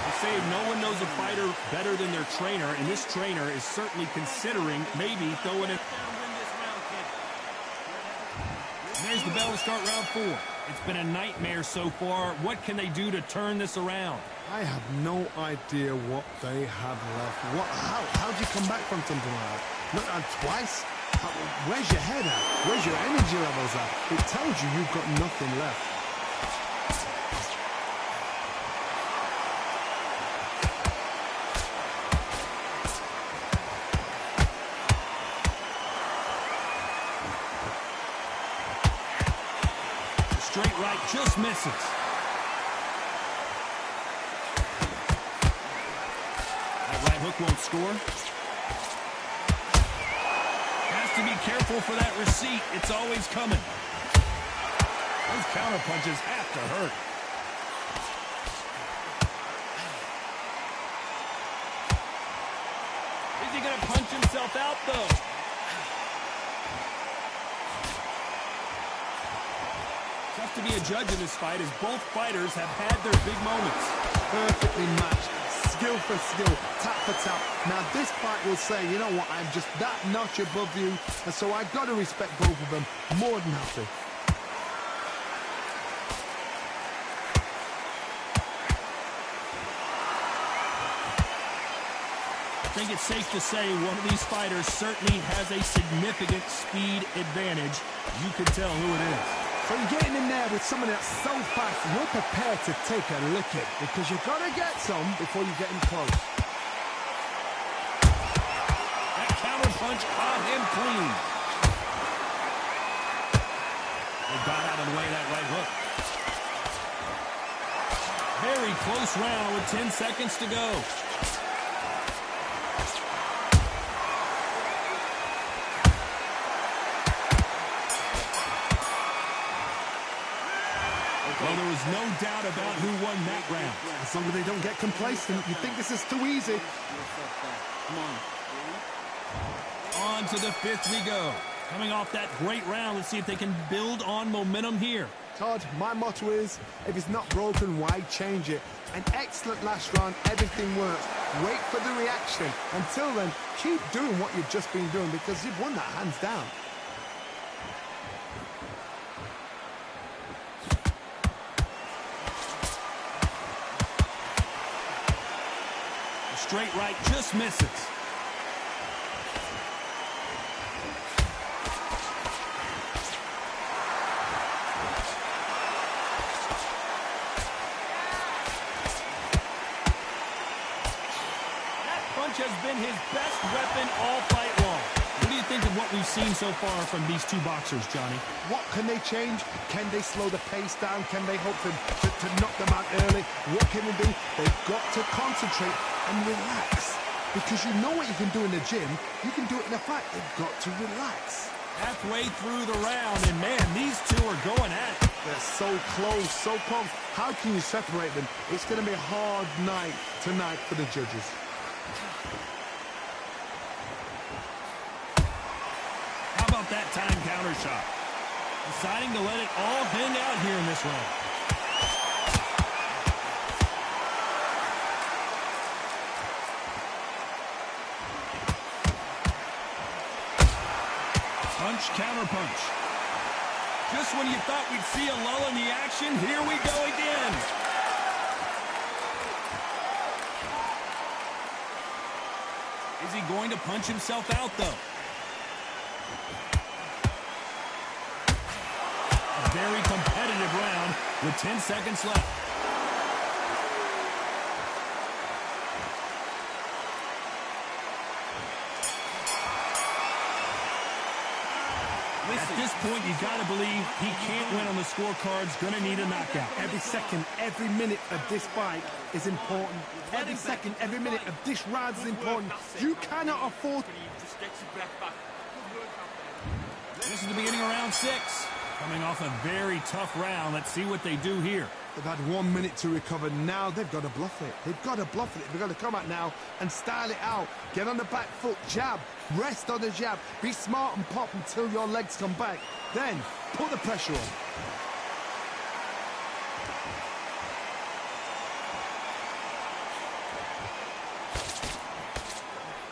They say no one knows a fighter better than their trainer, and this trainer is certainly considering maybe throwing it. There's the bell to start round 4. It's been a nightmare so far. What can they do to turn this around? I have no idea what they have left. How do you come back from something like that? Look, twice? Where's your head at? Where's your energy levels at? It tells you you've got nothing left. Straight right just misses. That right hook won't score. Has to be careful for that receipt. It's always coming. Those counter punches have to hurt. Is he going to punch himself out, though? Tough to be a judge in this fight, as both fighters have had their big moments. Perfectly matched. Skill for skill, tap for tap. Now this fight will say, you know what, I'm just that notch above you, and so I got to respect both of them more than happy. I think it's safe to say one of these fighters certainly has a significant speed advantage. You can tell who it is. So you're getting in there with someone that's so fast, you're prepared to take a licking, because you've got to get some before you get in close. That counter punch caught him clean. They got out of the way of that right hook. Very close round with 10 seconds to go. Well, there was no doubt about who won that round. As long as they don't get complacent, you think this is too easy. Come on. On to the 5th we go. Coming off that great round, let's see if they can build on momentum here. Todd, my motto is, if it's not broken, why change it? An excellent last round, everything works. Wait for the reaction. Until then, keep doing what you've just been doing, because you've won that hands down. straight right just misses. That punch has been his best weapon all fight long. What do you think of what we've seen so far from these two boxers, Johnny? What can they change? Can they slow the pace down? Can they hope to knock them out early? What can they do? They've got to concentrate and relax. Because you know what you can do in the gym, you can do it in a fight. They've got to relax. Halfway through the round, and man, these two are going at it. They're so close, so close. How can you separate them? It's going to be a hard night tonight for the judges. How about that time counter shot? Deciding to let it all hang out here in this round. Punch, counter punch. Just when you thought we'd see a lull in the action, here we go again. Is he going to punch himself out, though? A very competitive round with 10 seconds left. At this point, you got to believe he can't win on the scorecards. Going to need a knockout. Every second, every minute of this fight is important. Every second, every minute of this round is important. You cannot afford... This is the beginning of round 6. Coming off a very tough round. Let's see what they do here. They've had 1 minute to recover. Now they've got to bluff it. They've got to bluff it. They've got to come out now and style it out. Get on the back foot, jab. Rest on the jab. Be smart and pop until your legs come back. Then put the pressure on.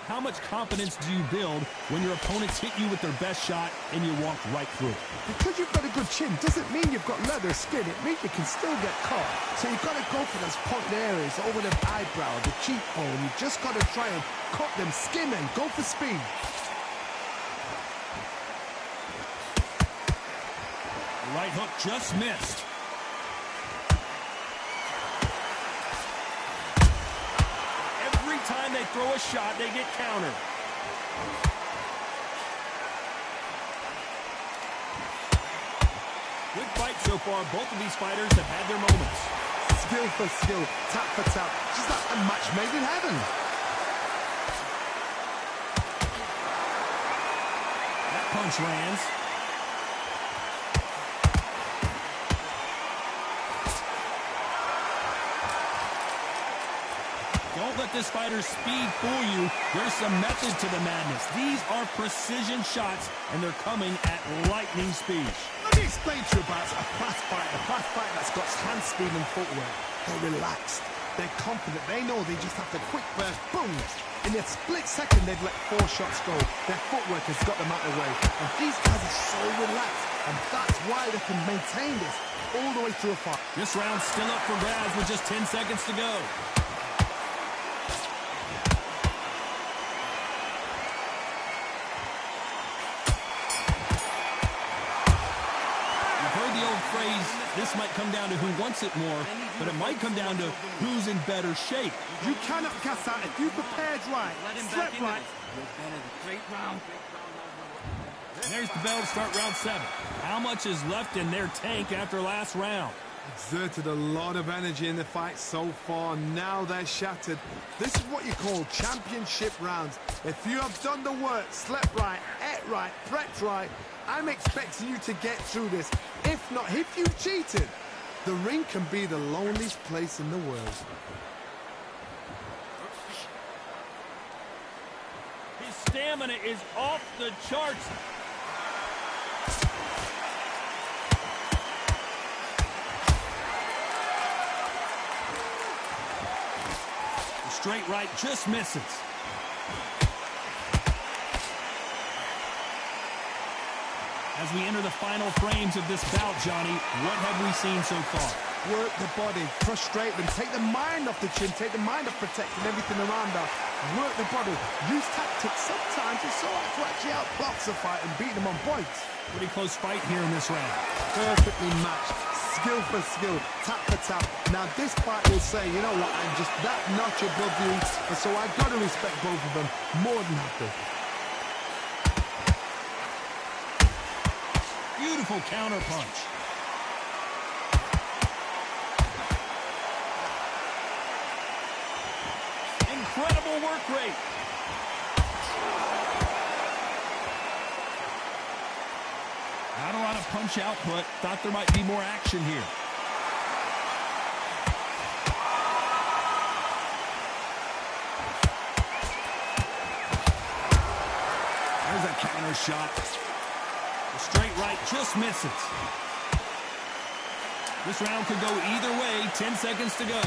How much confidence do you build when your opponents hit you with their best shot and you walk right through it? Because you've got a good chin doesn't mean you've got leather skin. It means you can still get caught. So you've got to go for those pointed areas over the eyebrow, the cheekbone. You've just got to try and cut them, skim and go for speed. The right hook just missed. Every time they throw a shot, they get countered. Good fight so far. Both of these fighters have had their moments. Skill for skill, tap for tap. Just like a match made in heaven. That punch lands. Don't let this fighter's speed fool you. There's some method to the madness. These are precision shots, and they're coming at lightning speed. Let me explain to you about a fast fighter that's got hand speed and footwork. They're relaxed. They're confident. They know they just have to quick burst, boom. In a split second, they've let 4 shots go. Their footwork has got them out of the way. And these guys are so relaxed. And that's why they can maintain this all the way through a fight. This round's still up for grabs with just 10 seconds to go. This might come down to who wants it more, but it might come down to who's in better shape. You cannot gas out if you prepared right, slept right. There's the bell to start round 7. How much is left in their tank after last round? Exerted a lot of energy in the fight so far. Now they're shattered. This is what you call championship rounds. If you have done the work, slept right, ate right, prepped right, I'm expecting you to get through this. If not, if you've cheated, the ring can be the loneliest place in the world. His stamina is off the charts. The straight right just misses. As we enter the final frames of this bout, Johnny, what have we seen so far? Work the body, frustrate them, take the mind off the chin, take the mind off protecting everything around her. Work the body, use tactics. Sometimes it's all right to actually outbox a fight and beat them on points. Pretty close fight here in this round. Perfectly matched, skill for skill, tap for tap. Now this fight will say, you know what, I'm just that notch above you, and so I've got to respect both of them more than happy. Beautiful counter punch. Incredible work rate. Not a lot of punch output. Thought there might be more action here. There's a counter shot. The straight right just misses. This round could go either way. 10 seconds to go.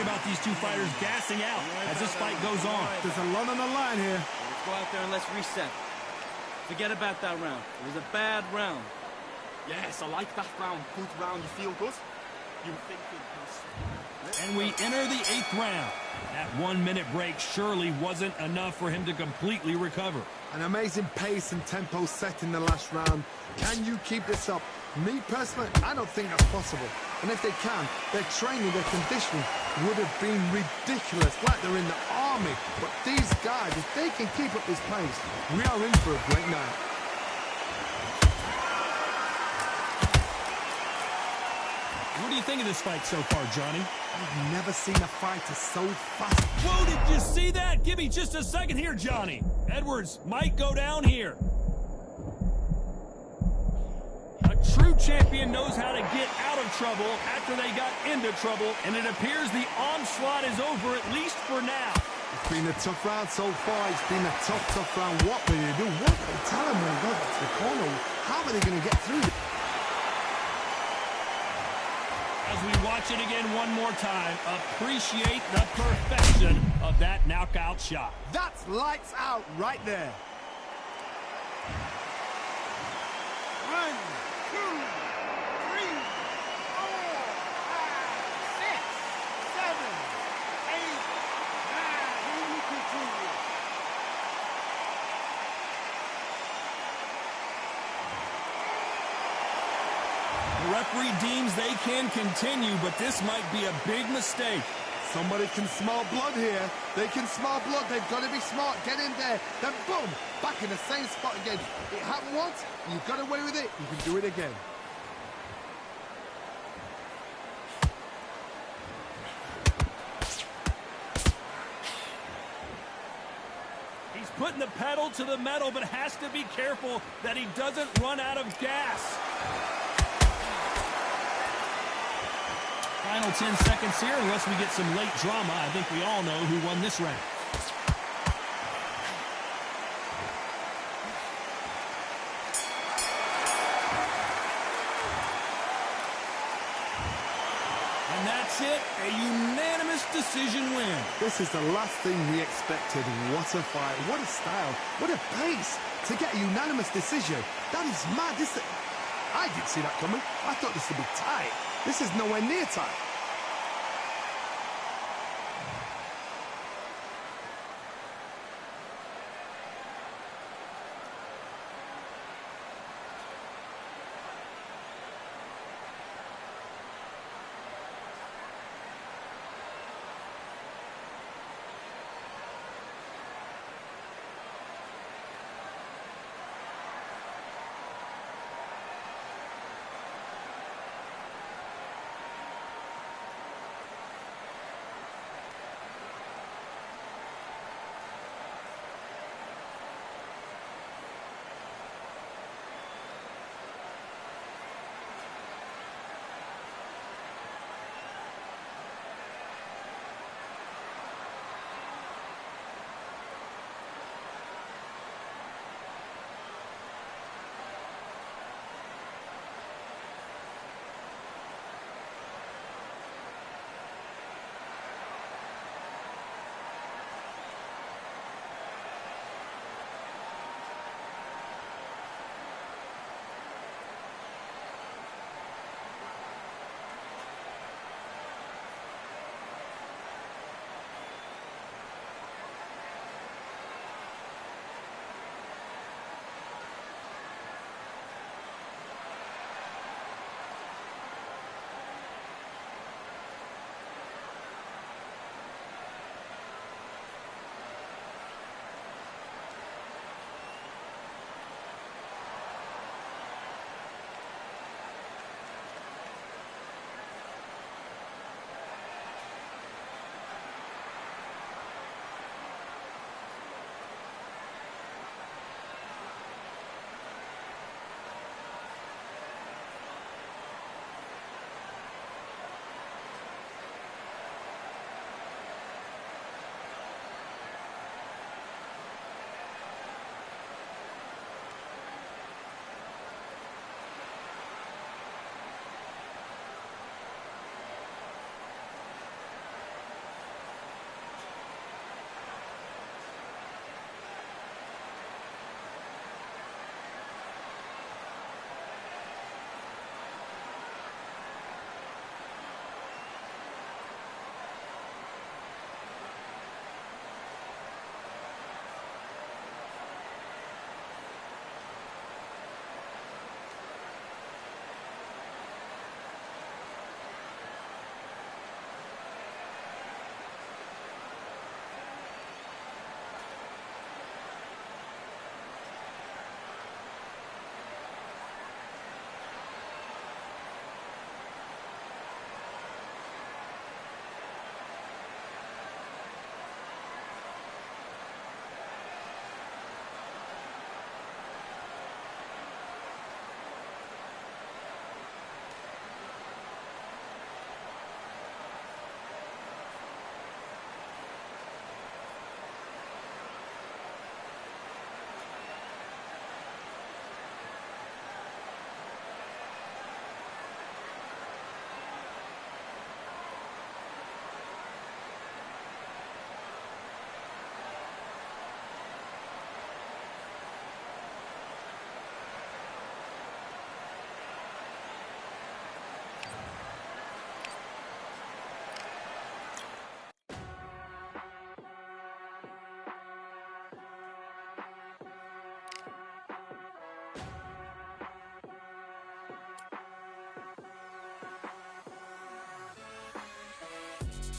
About these two fighters gassing out as this fight goes on. There's a lot on the line here. Let's go out there and let's reset. Forget about that round. It was a bad round. Yes, I like that round. Good round. You feel good? You think it And we enter the 8th round. That 1 minute break surely wasn't enough for him to completely recover. An amazing pace and tempo set in the last round. Can you keep this up? Me personally, I don't think that's possible. And if they can, their training, their conditioning would have been ridiculous, like they're in the army. But these guys, if they can keep up this pace, we are in for a great night. What do you think of this fight so far, Johnny? I've never seen a fighter so fast. Whoa, did you see that? Give me just a second here, Johnny. Edwards might go down here. A true champion knows how to get out of trouble after they got into trouble, and it appears the onslaught is over, at least for now. It's been a tough round so far. It's been a tough round. What will they do? What will they tell them when they go back to the corner? How are they going to get through this? As we watch it again one more time, appreciate the perfection of that knockout shot. That's lights out right there. 1, 2, 3, 4, 5, 6, 7, 8, 9. Here we continue. The referee deems they can continue, but this might be a big mistake. Somebody can smell blood here. They can smell blood. They've got to be smart. Get in there. Then boom, back in the same spot again. It happened once. You got away with it. You can do it again. He's putting the pedal to the metal, but has to be careful that he doesn't run out of gas. Final 10 seconds here, unless we get some late drama. I think we all know who won this round. And that's it, a unanimous decision win. This is the last thing we expected. What a fight, what a style, what a pace to get a unanimous decision. That is mad. I didn't see that coming. I thought this would be tight. This is nowhere near tight.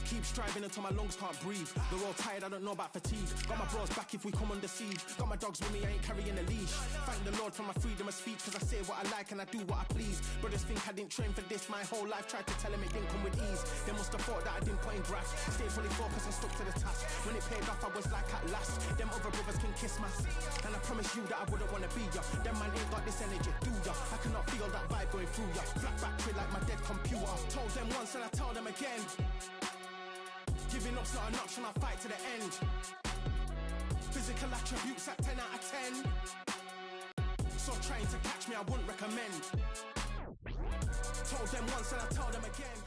Keep striving until my lungs can't breathe. They're all tired, I don't know about fatigue. Got my bros back if we come undeceived. Got my dogs with me, I ain't carrying a leash. Thank the Lord for my freedom of speech, cause I say what I like and I do what I please. Brothers think I didn't train for this my whole life. Tried to tell them it didn't come with ease. They must have thought that I didn't put in graft. Stayed fully focused and stuck to the task. When it paid off, I was like at last. Them other brothers can kiss my ass. And I promise you that I wouldn't wanna be ya. Them man ain't got this energy, do ya? I cannot feel that vibe going through ya. Flat battery like my dead computer. Told them once and I tell them again. Giving up's not an option, I'll fight to the end. Physical attributes at 10 out of 10. So trying to catch me, I wouldn't recommend. Told them once and I tell them again.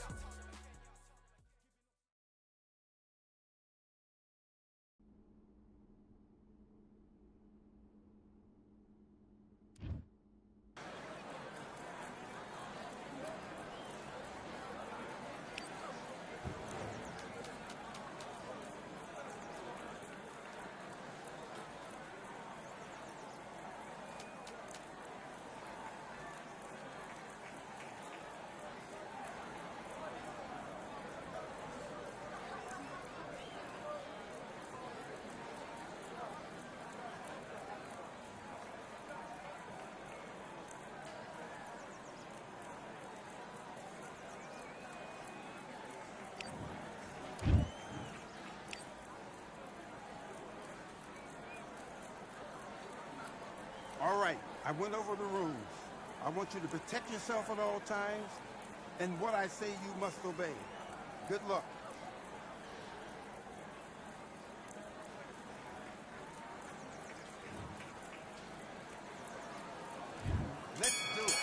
All right, I went over the rules. I want you to protect yourself at all times, and what I say you must obey. Good luck. Let's do it.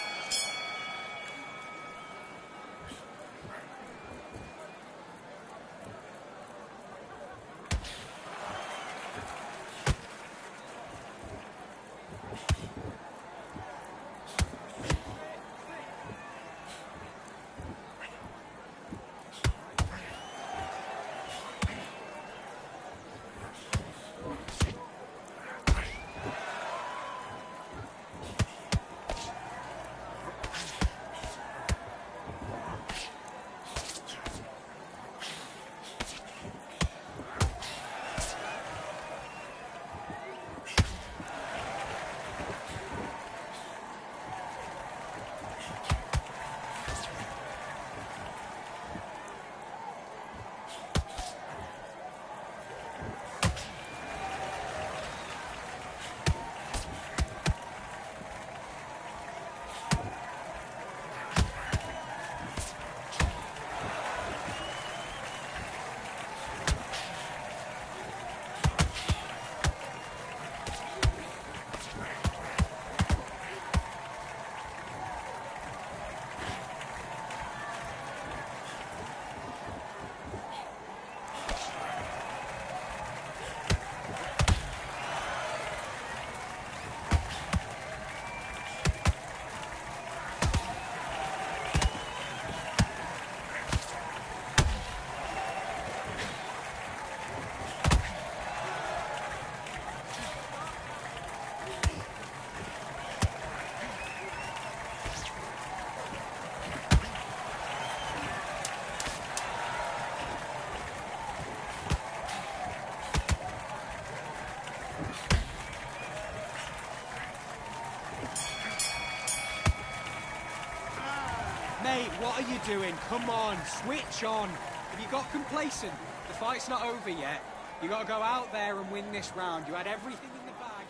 Mate, what are you doing? Come on, switch on. Have you got complacent? The fight's not over yet. You got to go out there and win this round. You had everything in the bag.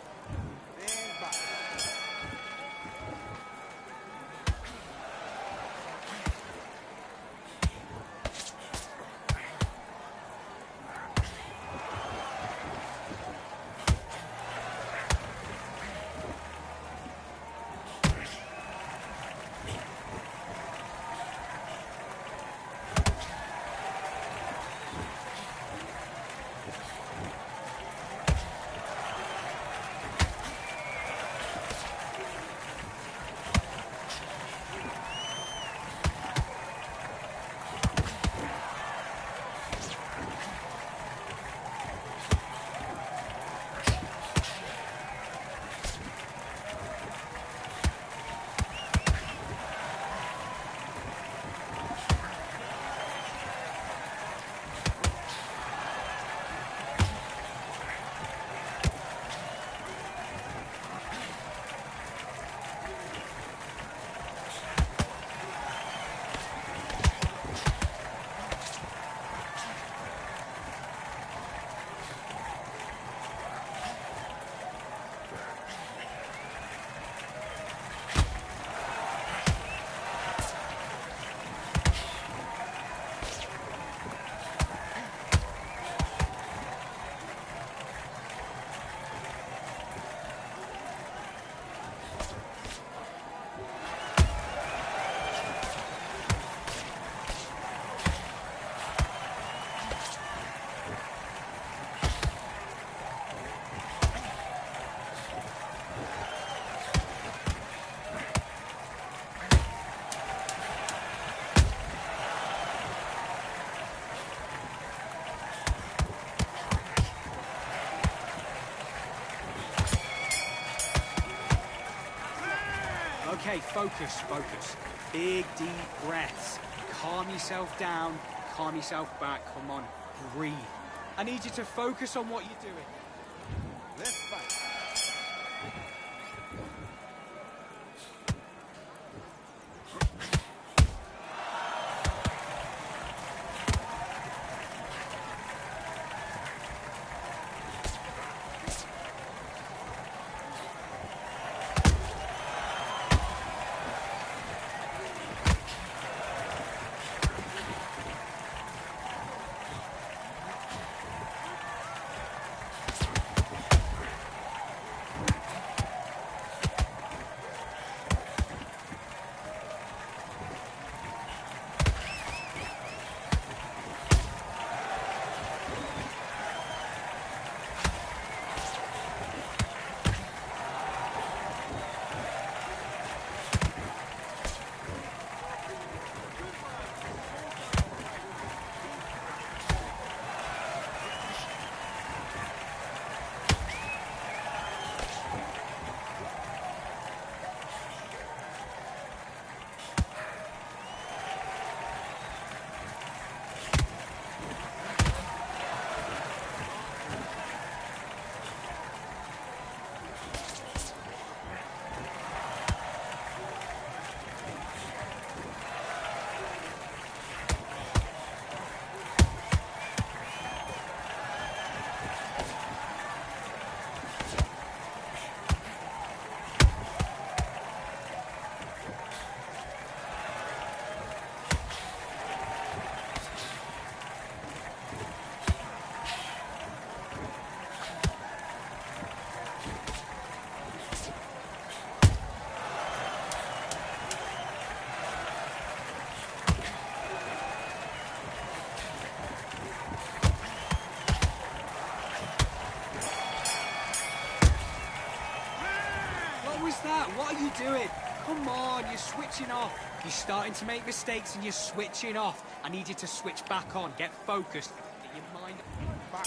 And back. Okay, focus, focus. Big, deep breaths. Calm yourself down, calm yourself back. Come on, breathe. I need you to focus on what you're doing. Let's fight. What was that? What are you doing? Come on, you're switching off. You're starting to make mistakes and you're switching off. I need you to switch back on. Get focused. Get your mind back.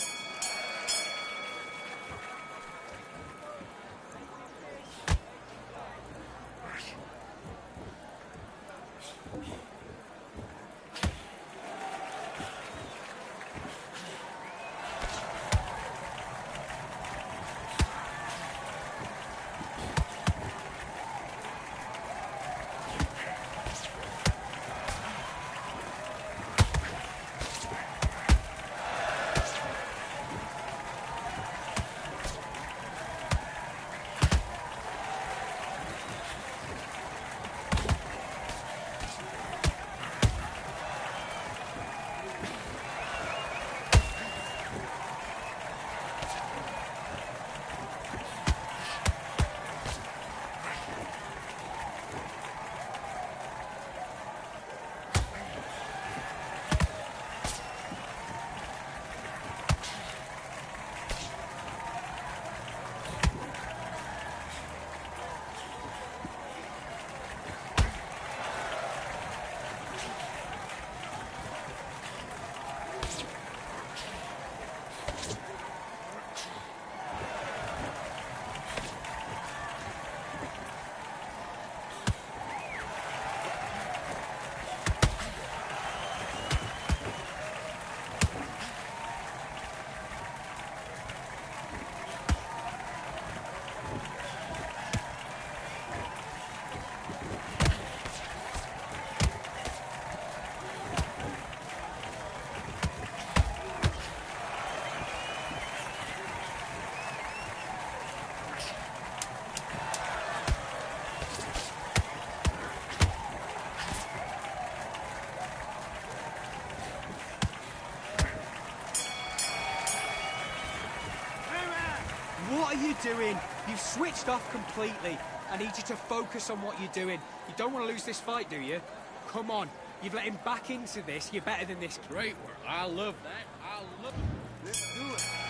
What are you doing? You've switched off completely. I need you to focus on what you're doing. You don't want to lose this fight, do you? Come on. You've let him back into this. You're better than this. Great work. I love that. I love it. Let's do it.